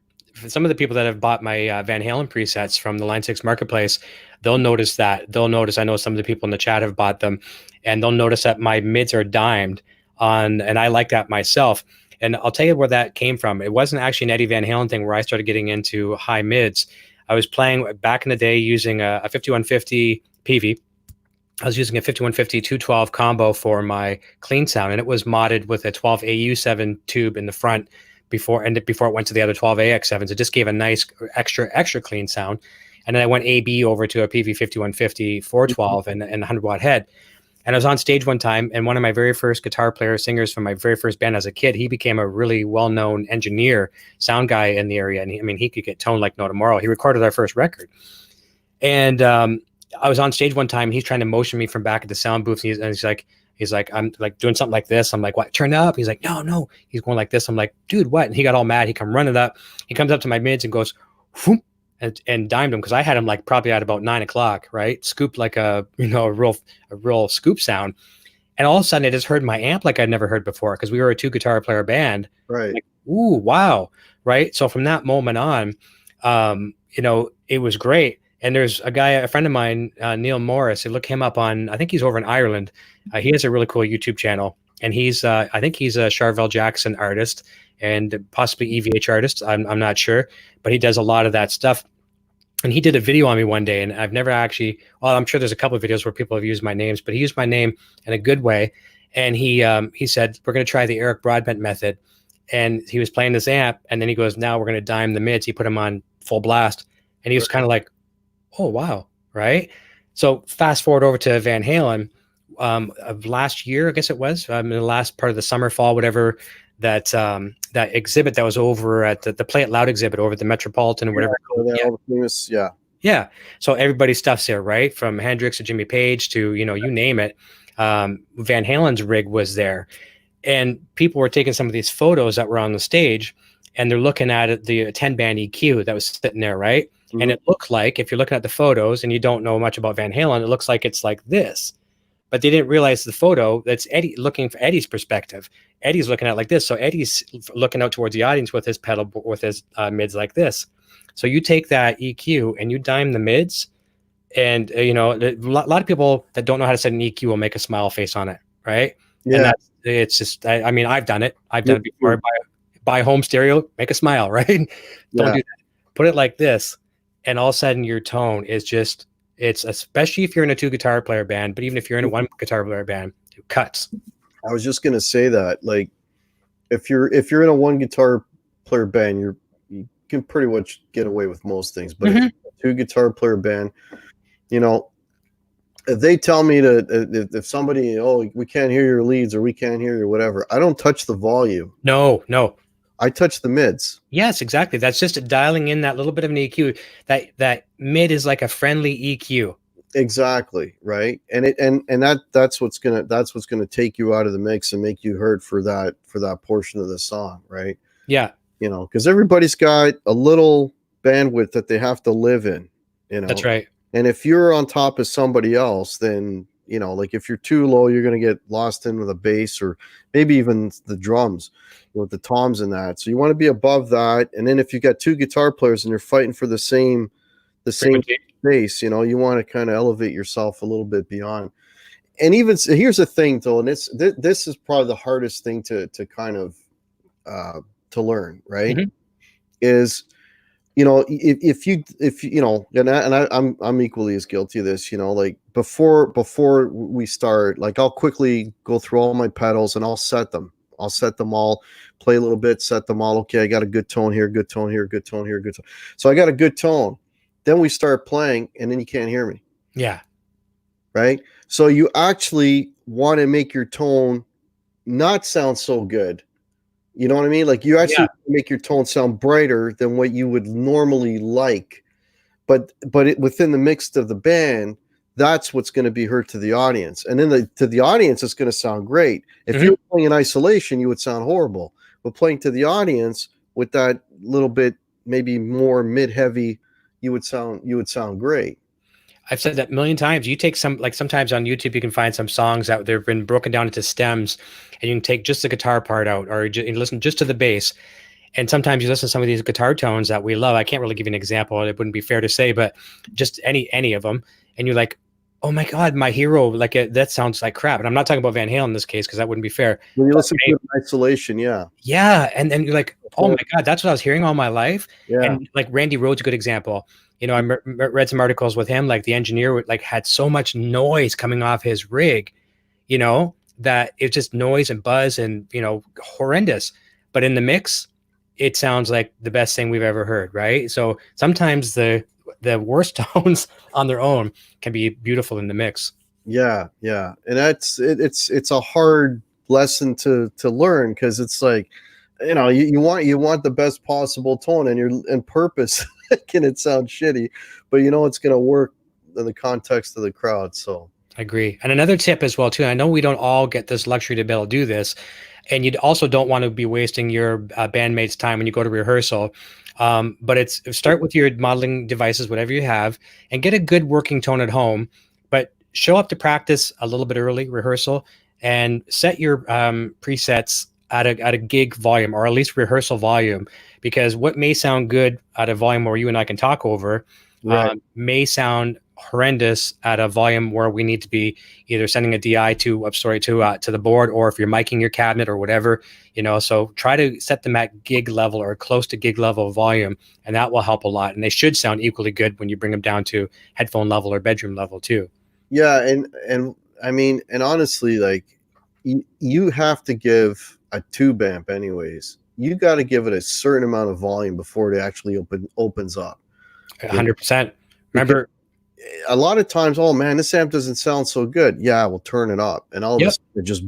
some of the people that have bought my Van Halen presets from the Line 6 Marketplace, they'll notice that. They'll notice, I know some of the people in the chat have bought them, and they'll notice that my mids are dimed on, and I like that myself. And I'll tell you where that came from. It wasn't actually an Eddie Van Halen thing where I started getting into high mids. I was playing back in the day using a 5150 PV. I was using a 5150 212 combo for my clean sound, and it was modded with a 12 AU7 tube in the front before it went to the other 12 AX7s. It just gave a nice extra clean sound. And then I went AB over to a PV 5150 412 and a 100 watt head. And I was on stage one time, and one of my very first guitar player singers from my very first band as a kid, he became a really well-known engineer, sound guy in the area. And he could get tone like no tomorrow. He recorded our first record. And I was on stage one time. He's trying to motion me from back at the sound booth. And he's like, I'm like doing something like this. I'm like, what? Turn up. He's like, no. He's going like this. I'm like, dude, what? And he got all mad. He come running up. He comes up to my mids and goes, whoop, and dimed him, because I had him like probably at about 9 o'clock, right? Scooped like a real scoop sound. And all of a sudden I just heard my amp like I'd never heard before, because we were a 2 guitar player band. Right. Like, ooh, wow. Right. So from that moment on, it was great. And there's a friend of mine, Neil Morris. Look him up on, I think he's over in Ireland. He has a really cool YouTube channel, and I think he's a Charvel Jackson artist and possibly EVH artist. I'm not sure, but he does a lot of that stuff. And he did a video on me one day, and I've never actually, well, I'm sure there's a couple of videos where people have used my names, but he used my name in a good way. And he said, we're going to try the Eric Broadbent method. And he was playing this amp, and then he goes, now we're going to dime the mids. He put them on full blast, and he was kind of like, oh, wow. Right. So fast forward over to Van Halen of last year, I guess it was in the last part of the summer, fall, whatever, that exhibit that was over at the Play It Loud exhibit over at the Metropolitan or whatever. Yeah. So everybody's stuff's there, right? From Hendrix to Jimmy Page to, you name it. Van Halen's rig was there, and people were taking some of these photos that were on the stage, and they're looking at it, the 10-band EQ that was sitting there, right? Mm-hmm. And it looked like, if you're looking at the photos and you don't know much about Van Halen, it looks like it's like this. But they didn't realize the photo, that's Eddie looking for Eddie's perspective. Eddie's looking at it like this. So Eddie's looking out towards the audience with his pedal, with his mids like this. So you take that EQ and you dime the mids, and a lot of people that don't know how to set an EQ will make a smile face on it, right? Yeah. And it's just, I mean, I've done it. I've done it before. Buy home stereo, make a smile, right? Don't do that. Put it like this, and all of a sudden your tone is just, it's, especially if you're in a 2 guitar player band, but even if you're in a 1 guitar player band, it cuts. I was just gonna say that, like, if you're in a 1 guitar player band, you can pretty much get away with most things. But if you're a 2 guitar player band, if they tell me if somebody, we can't hear your leads, or we can't hear your whatever, I don't touch the volume. No. I touch the mids. Yes, exactly. That's just dialing in that little bit of an EQ. That mid is like a friendly EQ. Exactly, right. And that's what's gonna take you out of the mix and make you heard for that portion of the song, right? Yeah. Because everybody's got a little bandwidth that they have to live in. That's right. And if you're on top of somebody else, then like if you're too low, you're gonna get lost in with a bass, or maybe even the drums with the toms and that. So you want to be above that. And then if you got 2 guitar players and you're fighting for the same bass, you want to kind of elevate yourself a little bit beyond. And even here's the thing, though, and this is probably the hardest thing to kind of to learn, right? Mm-hmm. Is if you and I'm equally as guilty of this, like before we start, like I'll quickly go through all my pedals and I'll set them all, play a little bit, set them all. Okay, I got a good tone here, good tone here, good tone here, good tone. So I got a good tone. Then we start playing, and then you can't hear me. Yeah. Right? So you actually want to make your tone not sound so good. You know what I mean? Like you actually make your tone sound brighter than what you would normally like. But within the mix of the band, that's what's going to be heard to the audience. And then to the audience, it's going to sound great. If you're playing in isolation, you would sound horrible. But playing to the audience with that little bit, maybe more mid-heavy, you would sound great. I've said that a million times. You take sometimes on YouTube, you can find some songs that they've been broken down into stems, and you can take just the guitar part out, or you listen just to the bass. And sometimes you listen to some of these guitar tones that we love. I can't really give you an example. It wouldn't be fair to say, but just any of them. And you're like, oh my God, my hero, like that sounds like crap. And I'm not talking about Van Halen in this case, because that wouldn't be fair. When you But listen to it in isolation, yeah. yeah. And then you're like, oh my God, that's what I was hearing all my life. Yeah. And like Randy Rhoads, a good example. You know, I read some articles with him, like the engineer like had so much noise coming off his rig, you know, that it's just noise and buzz and, you know, horrendous. But in the mix, it sounds like the best thing we've ever heard, right? So sometimes the worst tones on their own can be beautiful in the mix. Yeah, yeah. And it's a hard lesson to learn, because it's like, you know, you want the best possible tone, and you're in purpose making it sound shitty, but you know it's gonna work in the context of the crowd. So I agree. And another tip as well, too, I know we don't all get this luxury to be able to do this, and you also don't want to be wasting your bandmates' time when you go to rehearsal. But it's start with your modeling devices, whatever you have, and get a good working tone at home. But show up to practice a little bit early, rehearsal, and set your presets at a gig volume, or at least rehearsal volume, because what may sound good at a volume where you and I can talk over right. may sound horrendous at a volume where we need to be either sending a DI to the board, or if you're miking your cabinet or whatever, you know. So try to set them at gig level or close to gig level volume, and that will help a lot. And they should sound equally good when you bring them down to headphone level or bedroom level too. Yeah, and I mean, and honestly, like you have to give a tube amp anyways. You got to give it a certain amount of volume before it actually opens up. 100%. Remember, a lot of times, oh man, this amp doesn't sound so good. Yeah, we'll turn it up, and all of a sudden it just.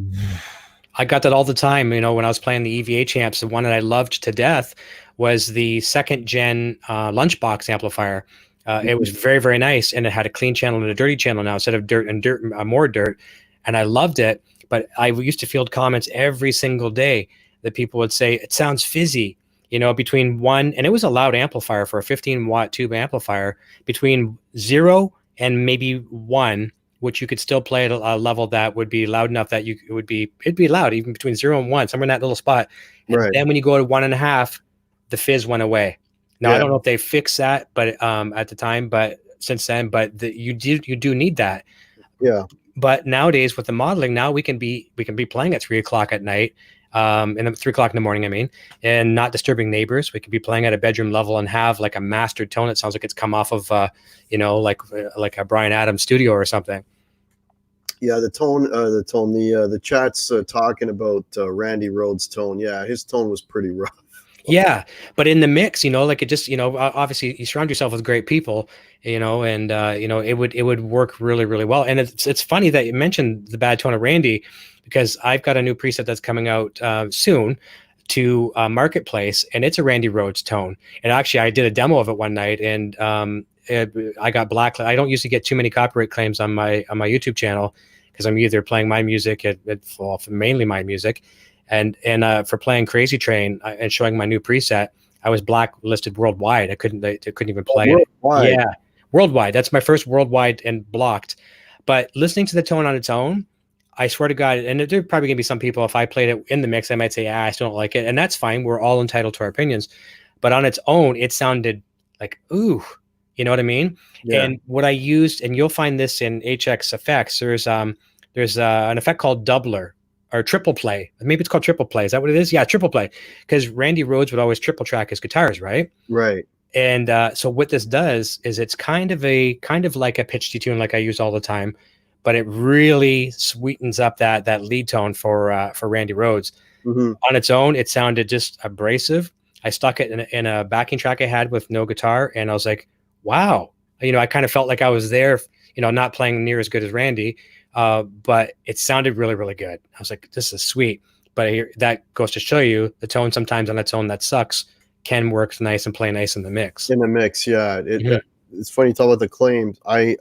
I got that all the time. You know, when I was playing the EVH amps, the one that I loved to death was the second gen Lunchbox amplifier. It was very, very nice, and it had a clean channel and a dirty channel now instead of dirt and more dirt, and I loved it. But I used to field comments every single day that people would say it sounds fizzy. You know, between one, and it was a loud amplifier for a 15-watt tube amplifier, between 0 and maybe 1, which you could still play at a level that would be loud enough that it'd be loud even between 0 and 1, somewhere in that little spot. And right. then when you go to 1.5, the fizz went away. Now I don't know if they fixed that, but at the time, but since then, but you do need that. Yeah. But nowadays with the modeling, now we can be playing at 3 o'clock at night, and 3 o'clock in the morning, I mean, and not disturbing neighbors. We could be playing at a bedroom level and have like a mastered tone. It sounds like it's come off of, you know, like a Bryan Adams studio or something. Yeah, the chat's talking about Randy Rhoads' tone. Yeah, his tone was pretty rough. Yeah, but in the mix, you know, like it just, you know, obviously you surround yourself with great people, you know, and you know, it would work really, really well. And it's funny that you mentioned the bad tone of Randy, because I've got a new preset that's coming out soon to Marketplace, and it's a Randy Rhoads tone. And actually, I did a demo of it one night, and I got blacklisted. I don't usually get too many copyright claims on my YouTube channel, because I'm either playing my music mainly my music. And for playing Crazy Train and showing my new preset, I was blacklisted worldwide. I couldn't even play it. Yeah, worldwide. That's my first worldwide and blocked. But listening to the tone on its own, I swear to God, and there probably gonna be some people, if I played it in the mix, I might say, I still don't like it, and that's fine. We're all entitled to our opinions. But on its own, it sounded like, ooh, you know what I mean? Yeah. And what I used, and you'll find this in HX effects. There's an effect called doubler, or triple play. Maybe it's called triple play. Is that what it is? Yeah, triple play. Because Randy Rhoads would always triple track his guitars, right? Right. And so what this does is it's kind of like a pitch detune, like I use all the time, but it really sweetens up that lead tone for Randy Rhoads. Mm-hmm. On its own, it sounded just abrasive. I stuck it in a backing track I had with no guitar, and I was like, wow. You know, I kind of felt like I was there, you know, not playing near as good as Randy. But it sounded really, really good. I was like, this is sweet. But that goes to show you the tone sometimes on its own that sucks can work nice and play nice in the mix. In the mix, yeah. It's funny you talk about the claims. I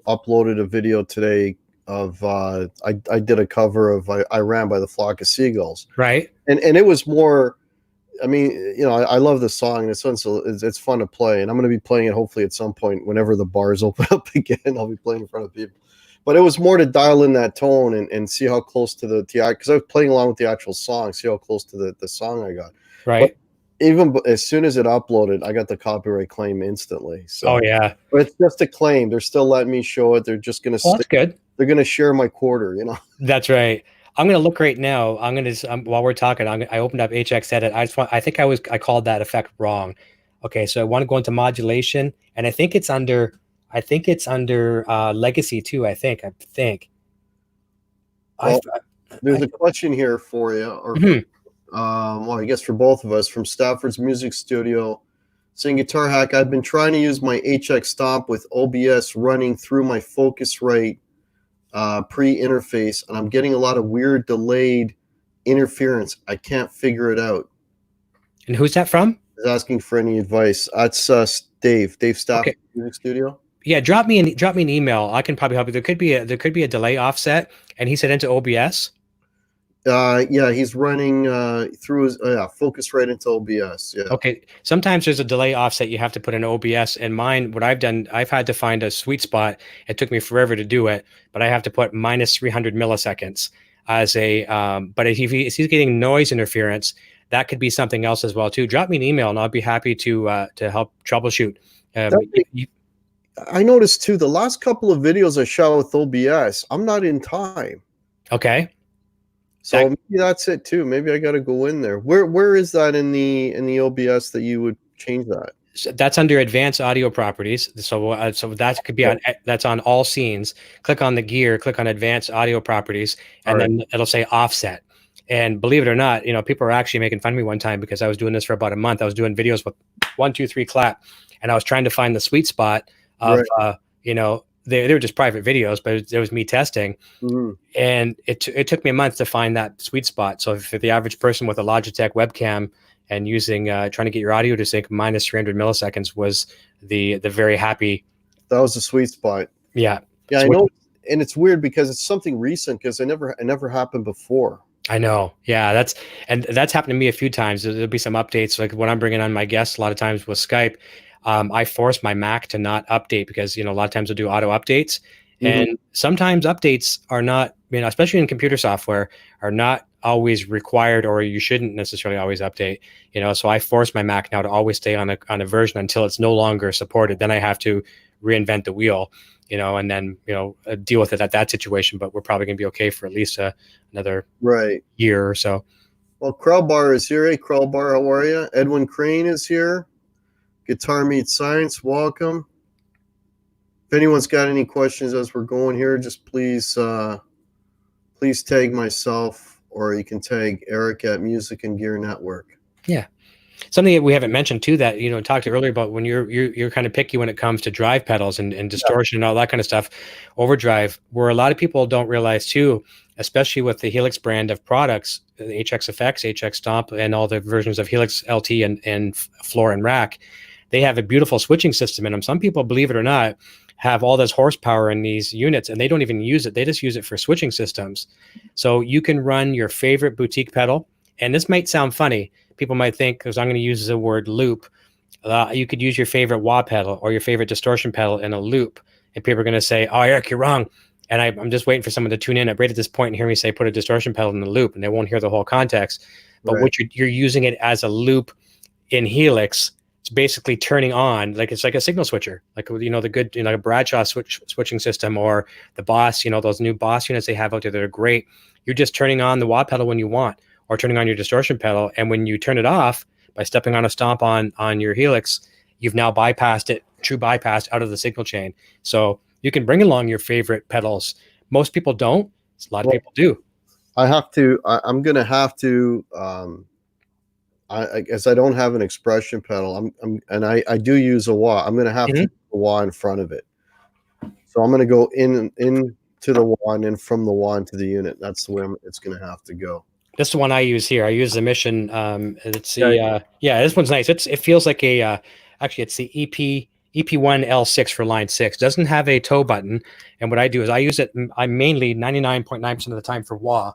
uploaded a video today of I did a cover of I Ran by the Flock of Seagulls. Right. And it was more, I mean, you know, I love the song, and it's fun to play. And I'm going to be playing it hopefully at some point whenever the bars open up again. I'll be playing in front of people. But it was more to dial in that tone and see how close to because I was playing along with the actual song, see how close to the song I got. Right. even as soon as it uploaded, I got the copyright claim instantly. So, Oh yeah. but it's just a claim. They're still letting me show it. They're just going Well, to that's good. they're going to share my quarter, you know. That's right. I'm gonna look right now. I'm gonna just, while we're talking, I opened up HX Edit. I called that effect wrong. Okay, so I want to go into modulation, and I think it's under legacy too. I think. I, Well, there's a question here for you, or for, mhm. well, I guess for both of us, from Stafford's Music Studio, saying Guitar Hack, I've been trying to use my HX Stomp with OBS running through my Focusrite pre-interface, and I'm getting a lot of weird delayed interference. I can't figure it out. And who's that from? Is asking for any advice. That's Dave Okay. Stafford Music Studio. Yeah, drop me an email. I can probably help you. There could be a delay offset, and he said into OBS. Yeah, he's running through his Focusrite into OBS. Yeah. Okay. Sometimes there's a delay offset you have to put in OBS. And mine, what I've done, I've had to find a sweet spot. It took me forever to do it, but I have to put minus 300 milliseconds as a. But if he's getting noise interference, that could be something else as well too. Drop me an email, and I'll be happy to help troubleshoot. I noticed too, the last couple of videos I shot with OBS, I'm not in time. Okay. So maybe that's it too. Maybe I got to go in there. Where is that in the OBS that you would change that? So that's under advanced audio properties. So that could be that's on all scenes. Click on the gear, click on advanced audio properties, and then it'll say offset. And believe it or not, people are actually making fun of me one time because I was doing this for about a month. I was doing videos with 1, 2, 3 clap, and I was trying to find the sweet spot of, they were just private videos, but it was me testing. Mhm. And it took me a month to find that sweet spot. So for the average person with a Logitech webcam and using trying to get your audio to sync, minus 300 milliseconds was the very happy. That was the sweet spot. Yeah. Yeah, So I know, and it's weird because it's something recent because it never happened before. I know. Yeah, that's happened to me a few times. There'll be some updates, like when I'm bringing on my guests a lot of times with Skype. I force my Mac to not update because, a lot of times I'll do auto updates. And sometimes updates are not, especially in computer software, are not always required, or you shouldn't necessarily always update. So I force my Mac now to always stay on a version until it's no longer supported. Then I have to reinvent the wheel, and then deal with it at that situation. But we're probably going to be okay for at least another year or so. Well, Crowbar is here. Hey, Crowbar, how are you? Edwin Crane is here. Guitar Meets Science, welcome. If anyone's got any questions as we're going here, just please tag myself, or you can tag Eric at Music and Gear Network. Yeah. Something that we haven't mentioned too, that talked earlier about, when you're kind of picky when it comes to drive pedals and distortion and all that kind of stuff, overdrive, where a lot of people don't realize too, especially with the Helix brand of products, the HX Effects, HX Stomp, and all the versions of Helix LT and Floor and Rack, they have a beautiful switching system in them. Some people, believe it or not, have all this horsepower in these units and they don't even use it. They just use it for switching systems. So you can run your favorite boutique pedal. And this might sound funny. People might think, because I'm going to use the word loop, you could use your favorite wah pedal or your favorite distortion pedal in a loop. And people are going to say, oh, Eric, you're wrong. And I'm just waiting for someone to tune in right at this point and hear me say, put a distortion pedal in the loop, and they won't hear the whole context. But what you're using it as a loop in Helix. It's basically turning on, like it's like a signal switcher, like the good a Bradshaw switching system, or the Boss, those new Boss units they have out there that are great. You're just turning on the wah pedal when you want, or turning on your distortion pedal, and when you turn it off by stepping on a stomp on your Helix, you've now bypassed it, true bypass out of the signal chain. So you can bring along your favorite pedals. Most people don't. A lot of people do. I'm gonna have to. I guess I don't have an expression pedal. I do use a wah. I'm gonna have to use a wah in front of it. So I'm gonna go into the wah and then from the wah into the unit. That's the way it's gonna have to go. This is the one I use here. I use the Mission. It's the this one's nice. It feels like actually it's the EP1 L6 for line 6. Doesn't have a toe button. And what I do is I use it. I mainly 99.9% of the time for wah.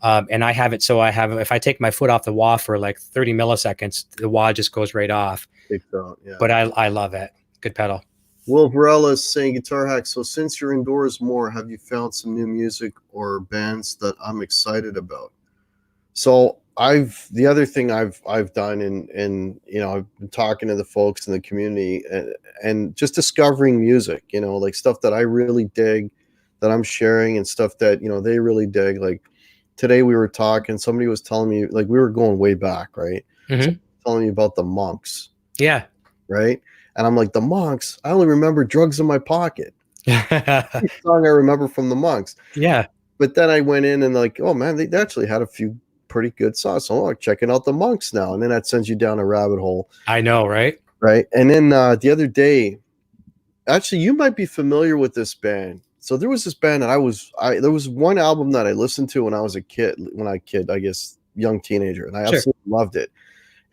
And I have it so if I take my foot off the wah for like 30 milliseconds, the wah just goes right off. But I love it. Good pedal. Will Varela is saying, Guitar Hack, so since you're indoors more, have you found some new music or bands that I'm excited about? So the other thing I've done, and I've been talking to the folks in the community, and just discovering music, like stuff that I really dig, that I'm sharing, and stuff that they really dig. Like today we were talking, somebody was telling me, like, we were going way back, right? So Mm-hmm. telling me about the Monks, Yeah. right? And I'm like, the Monks, I only remember Drugs in My Pocket. Yeah. Song I remember from the Monks. Yeah. But then I went in and like, oh man, they actually had a few pretty good songs. So I'm checking out the Monks now. And then that sends you down a rabbit hole. I know, right? Right. And then the other day, actually, you might be familiar with this band. So there was this band that there was one album that I listened to when I was a kid, I guess, young teenager, and I Sure. absolutely loved it.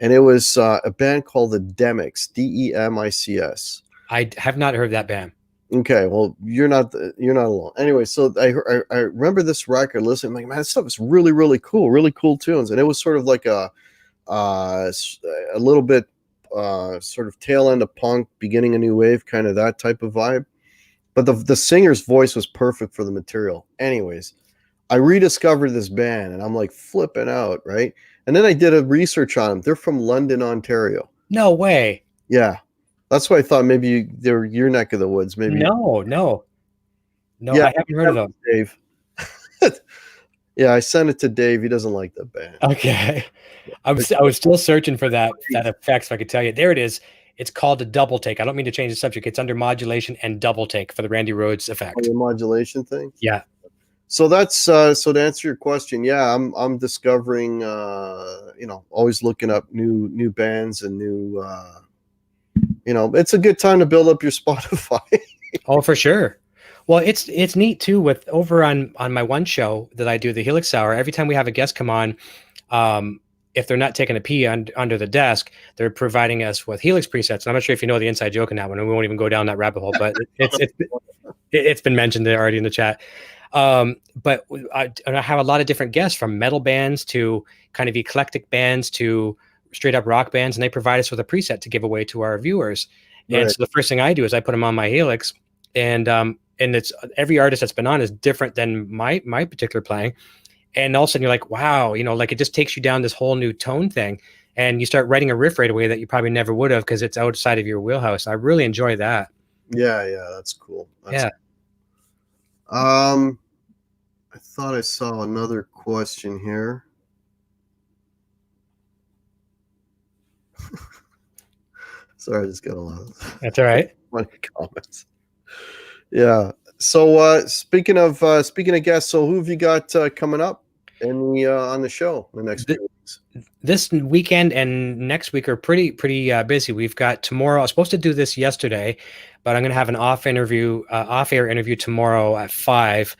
And it was a band called the Demics, Demics. I have not heard that band. Okay, well, you're not alone. Anyway, so I remember this record, listening, like, man, this stuff is really, really cool tunes, and it was sort of like a little bit sort of tail end of punk, beginning a new wave, kind of that type of vibe. But the singer's voice was perfect for the material. Anyways, I rediscovered this band, and I'm like flipping out, right? And then I did a research on them. They're from London, Ontario. No way. Yeah. That's why I thought maybe they're your neck of the woods. Maybe. No, Yeah, I haven't heard of them. Dave. Yeah, I sent it to Dave. He doesn't like the band. Okay. I was still searching for that effect, so I could tell you. There it is. It's called a double take. I don't mean to change the subject. It's under modulation and double take for the Randy Rhoads effect. The modulation thing? Yeah. So that's so to answer your question, yeah, I'm discovering always looking up new bands and new it's a good time to build up your Spotify. Oh, for sure. Well, it's neat too. With over on my one show that I do, the Helix Hour. Every time we have a guest come on, if they're not taking a pee under the desk, they're providing us with Helix presets. And I'm not sure if you know the inside joke in that one, and we won't even go down that rabbit hole. But it's been mentioned there already in the chat. But I have a lot of different guests, from metal bands to kind of eclectic bands to straight up rock bands, and they provide us with a preset to give away to our viewers. And so the first thing I do is I put them on my Helix, and it's every artist that's been on is different than my particular playing. And all of a sudden you're like, wow, like it just takes you down this whole new tone thing, and you start writing a riff right away that you probably never would have, because it's outside of your wheelhouse. I really enjoy that. Yeah, that's cool. Yeah. I thought I saw another question here. Sorry, I just got a lot of That's all right. funny comments. Yeah. So speaking of guests, so who have you got coming up on the show in the next few weeks? This weekend and next week are pretty busy. We've got tomorrow. I was supposed to do this yesterday, but I'm going to have an off-air interview tomorrow at 5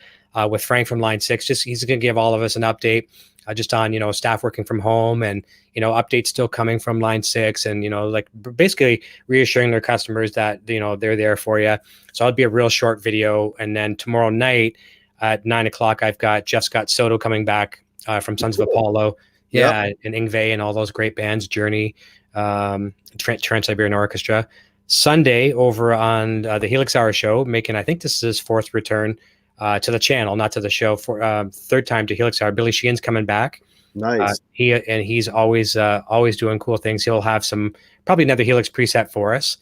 with Frank from Line 6. He's going to give all of us an update just on staff working from home, and updates still coming from Line 6, and like basically reassuring their customers that they're there for you. So it'll be a real short video. And then tomorrow night at 9:00, I've got Jeff Scott Soto coming back from Sons of Apollo. Yeah, yep. And Ingve and all those great bands, Journey, Trans-Siberian Orchestra. Sunday over on the Helix Hour show, I think this is his fourth return to the channel, not to the show, for third time to Helix Hour. Billy Sheehan's coming back. Nice. He's always doing cool things. He'll have probably another Helix preset for us,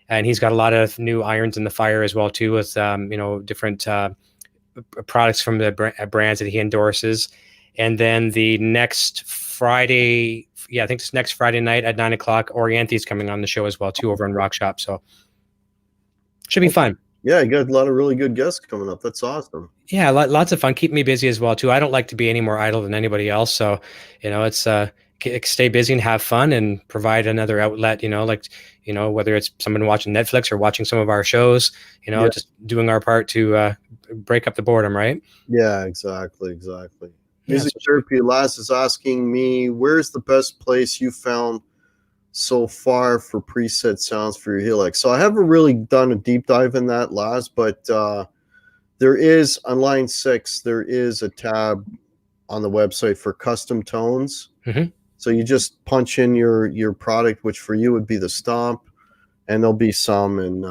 and he's got a lot of new irons in the fire as well too, with different products from the brands that he endorses. And then the next Friday, I think this next Friday night at 9:00, Orianthe's coming on the show as well too, over in Rock Shop. So should be fun. Yeah, you got a lot of really good guests coming up. That's awesome. Yeah, lots of fun. Keep me busy as well too. I don't like to be any more idle than anybody else. So it's stay busy and have fun, and provide another outlet. Whether it's someone watching Netflix or watching some of our shows. Just doing our part to break up the boredom, right? Yeah, exactly. Music Therapy Laz is asking me, where's the best place you found so far for preset sounds for your Helix? So I haven't really done a deep dive in that, Laz, but there is on Line 6, there is a tab on the website for custom tones. Mm-hmm. So you just punch in your product, which for you would be the Stomp, and there'll be some, and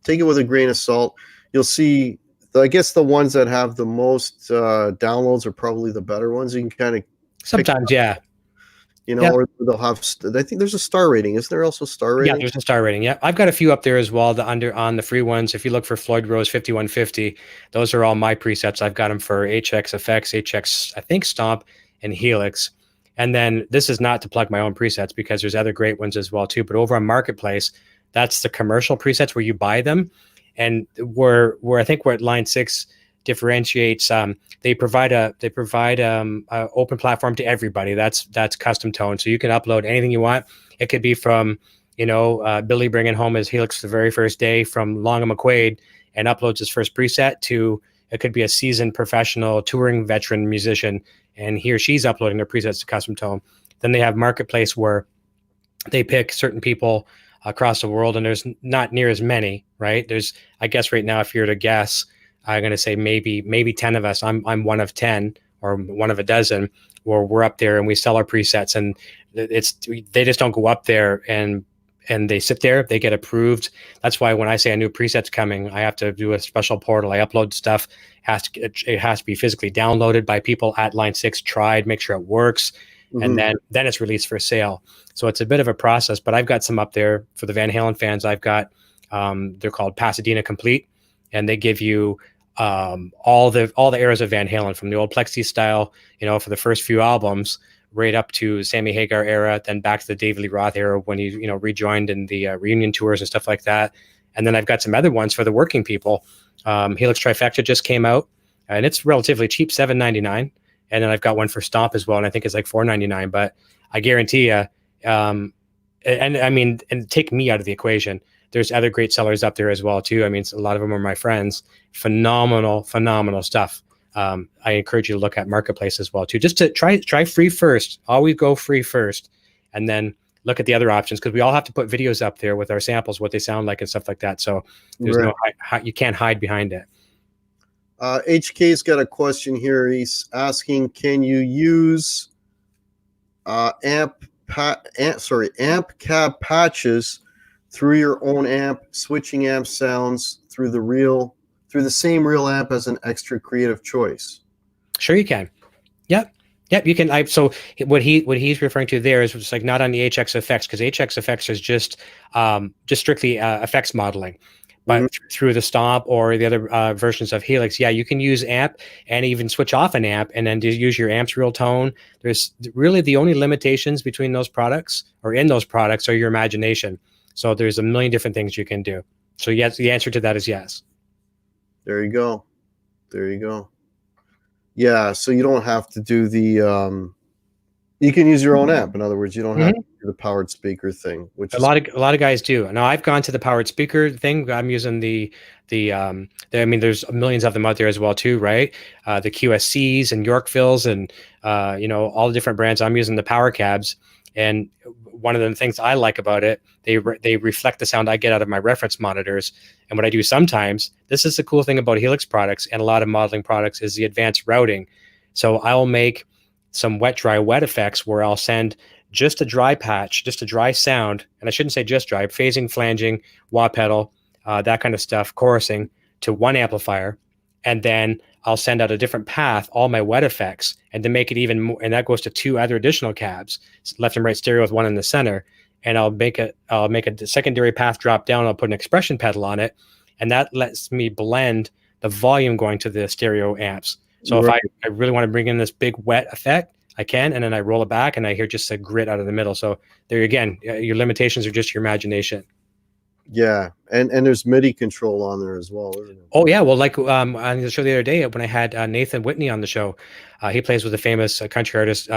take it with a grain of salt. You'll see, I guess the ones that have the most downloads are probably the better ones. You can kind of Sometimes, yeah. You know, Yeah. or they'll have. I think there's a star rating. Isn't there also a star Yeah, rating? there's a star rating. Yeah, I've got a few up there as well. The under on the free ones. If you look for Floyd Rose 5150, those are all my presets. I've got them for HX Effects, HX, I think Stomp, and Helix. And then this is not to plug my own presets because there's other great ones as well too. But over on Marketplace, that's the commercial presets where you buy them, and where I think where Line 6 differentiates, they provide a open platform to everybody. That's custom tone, so you can upload anything you want. It could be from Billy bringing home his Helix the very first day from Long and McQuaid and uploads his first preset, to it could be a seasoned professional touring veteran musician and he or she's uploading their presets to custom tone. Then they have Marketplace where they pick certain people across the world, and there's not near as many, right? There's, I guess right now, if you're to guess, I'm going to say maybe 10 of us. I'm one of 10 or one of a dozen where we're up there and we sell our presets, and they just don't go up there and they sit there, they get approved. That's why when I say a new preset's coming, I have to do a special portal. I upload stuff, it has to be physically downloaded by people at Line 6, tried, make sure it works, and then it's released for sale. So it's a bit of a process, but I've got some up there for the Van Halen fans. I've got they're called Pasadena Complete, and they give you all the eras of Van Halen, from the old Plexi style, for the first few albums, right up to Sammy Hagar era, then back to the David Lee Roth era when he rejoined in the reunion tours and stuff like that. And then I've got some other ones for the working people. Helix Trifecta just came out, and it's relatively cheap, $7.99. And then I've got one for Stomp as well, and I think it's like $4.99. But I guarantee you, and I mean, and take me out of the equation, there's other great sellers up there as well too. I mean, a lot of them are my friends. Phenomenal stuff. I encourage you to look at Marketplace as well too. Just to try free first. Always go free first, and then look at the other options, because we all have to put videos up there with our samples, what they sound like and stuff like that. So there's you can't hide behind it. HK's got a question here. He's asking, can you use amp cab patches through your own amp, switching amp sounds through the same real amp as an extra creative choice? Sure, you can. Yep, you can. So what he's referring to there is just like not on the HX effects, because HX effects is just strictly effects modeling. But through the Stomp or the other versions of Helix, yeah, you can use amp and even switch off an amp and then just use your amp's real tone. There's really the only limitations between those products or in those products are your imagination. So there's a million different things you can do. So yes, the answer to that is yes. There you go. Yeah, so you don't have to do the you can use your own amp. In other words, you don't have to do the powered speaker thing, which a lot of guys do. Now I've gone to the powered speaker thing. I'm using I mean, there's millions of them out there as well too, right? The QSCs and Yorkvilles and all the different brands. I'm using the power cabs, and one of the things I like about it, they reflect the sound I get out of my reference monitors. And what I do sometimes, this is the cool thing about Helix products and a lot of modeling products, is the advanced routing. So I'll make some wet effects where I'll send just a dry patch, just a dry sound, and I shouldn't say just dry, phasing, flanging, wah pedal, that kind of stuff, chorusing, to one amplifier, and then I'll send out a different path, all my wet effects, and to make it even more, and that goes to two other additional cabs, left and right stereo with one in the center, and I'll make a secondary path drop down. I'll put an expression pedal on it, and that lets me blend the volume going to the stereo amps. So if I really want to bring in this big wet effect, I can, and then I roll it back and I hear just a grit out of the middle. So there again, your limitations are just your imagination. Yeah, and there's MIDI control on there as well, isn't it? Oh yeah, well, like on the show the other day when I had Nathan Whitney on the show, he plays with the famous country artist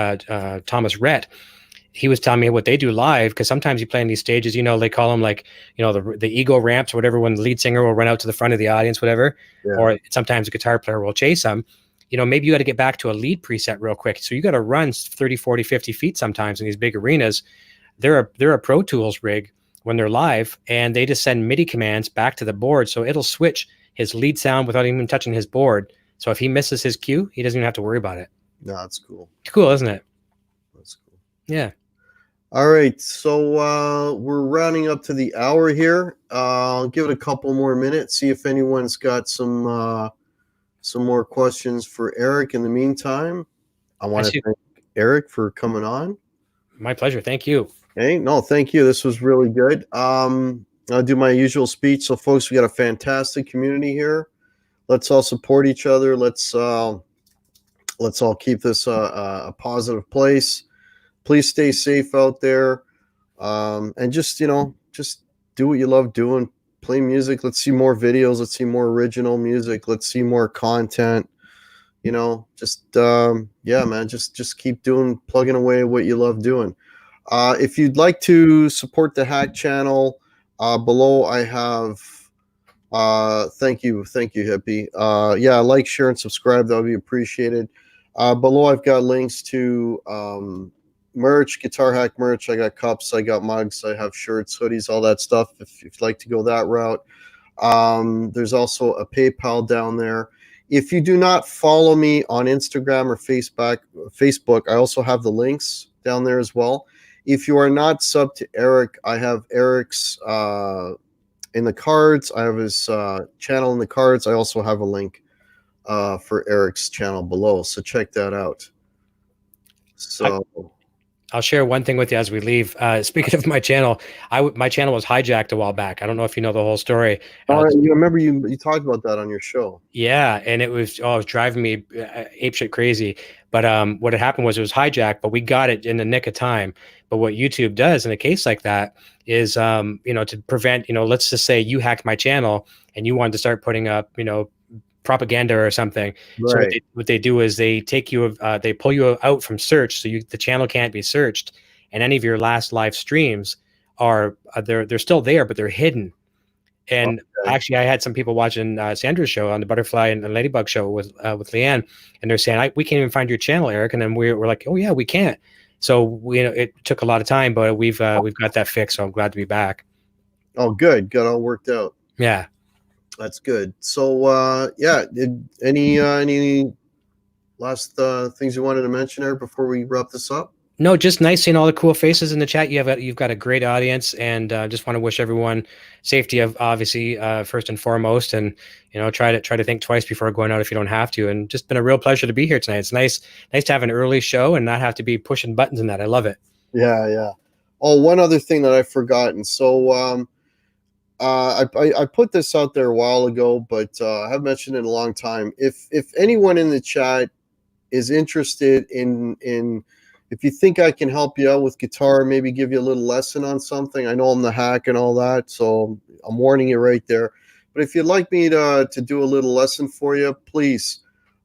Thomas Rhett. He was telling me what they do live, because sometimes you play in these stages, they call them like, the ego ramps or whatever, when the lead singer will run out to the front of the audience, whatever, or sometimes a guitar player will chase them. Maybe you got to get back to a lead preset real quick. So you got to run 30, 40, 50 feet sometimes in these big arenas. They're a Pro Tools rig when they're live, and they just send MIDI commands back to the board. So it'll switch his lead sound without even touching his board. So if he misses his cue, he doesn't even have to worry about it. No, that's cool. Cool, isn't it? That's cool. Yeah. All right. So we're rounding up to the hour here. I'll give it a couple more minutes, see if anyone's got some more questions for Eric. In the meantime, I want to thank Eric, for coming on. My pleasure. Thank you. Hey, no, thank you. This was really good. I'll do my usual speech. So, folks, we got a fantastic community here. Let's all support each other. Let's all keep this a positive place. Please stay safe out there, and just just do what you love doing. Play music. Let's see more videos. Let's see more original music. Let's see more content. Yeah, man. Just keep plugging away what you love doing. If you'd like to support the Hack channel, below I have. Thank you, Hippie. Yeah, like, share, and subscribe. That would be appreciated. Below I've got links to merch, Guitar Hack merch. I got cups, I got mugs, I have shirts, hoodies, all that stuff. If you'd like to go that route, there's also a PayPal down there. If you do not follow me on Instagram or Facebook, I also have the links down there as well. If you are not sub to Eric, I have Eric's in the cards. I have his channel in the cards. I also have a link for Eric's channel below, so check that out. So I'll share one thing with you as we leave. Speaking of my channel, my channel was hijacked a while back. I don't know if you know the whole story. You remember you talked about that on your show. Yeah, and it was driving me apeshit crazy. But what had happened was it was hijacked, but we got it in the nick of time. But what YouTube does in a case like that is, to prevent, let's just say you hacked my channel and you wanted to start putting up, propaganda or something. Right. So what they do is they take you, they pull you out from search, so the channel can't be searched, and any of your last live streams are they're still there, but they're hidden. And actually, I had some people watching Sandra's show on the Butterfly and the Ladybug show with Leanne, and they're saying, we can't even find your channel, Eric. And then we're like, oh yeah, we can't. So it took a lot of time, but we've got that fixed. So I'm glad to be back. Oh, good, got all worked out. Yeah, that's good. So yeah, any last things you wanted to mention, Eric, before we wrap this up? No, just nice seeing all the cool faces in the chat. You've got a great audience, and just want to wish everyone safety, of obviously first and foremost, and try to think twice before going out if you don't have to. And just been a real pleasure to be here tonight. It's nice to have an early show and not have to be pushing buttons in that. I love it. Yeah. Oh, one other thing that I've forgotten. So I put this out there a while ago, but I haven't mentioned it in a long time. If anyone in the chat is interested in if you think I can help you out with guitar, maybe give you a little lesson on something. I know I'm the hack and all that, so I'm warning you right there. But if you'd like me to do a little lesson for you, please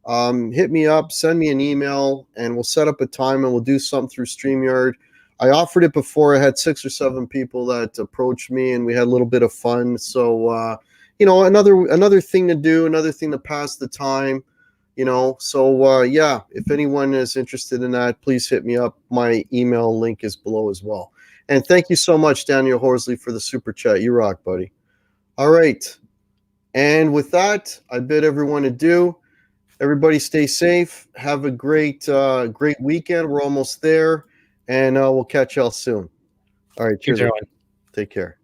hit me up, send me an email, and we'll set up a time and we'll do something through StreamYard. I offered it before. I had 6 or 7 people that approached me, and we had a little bit of fun. So, another thing to do, another thing to pass the time. So yeah, if anyone is interested in that, please hit me up. My email link is below as well. And thank you so much, Daniel Horsley, for the super chat. You rock, buddy. All right. And with that, I bid everyone adieu. Everybody stay safe. Have a great weekend. We're almost there. And we'll catch y'all soon. All right. Cheers, everyone. Take care.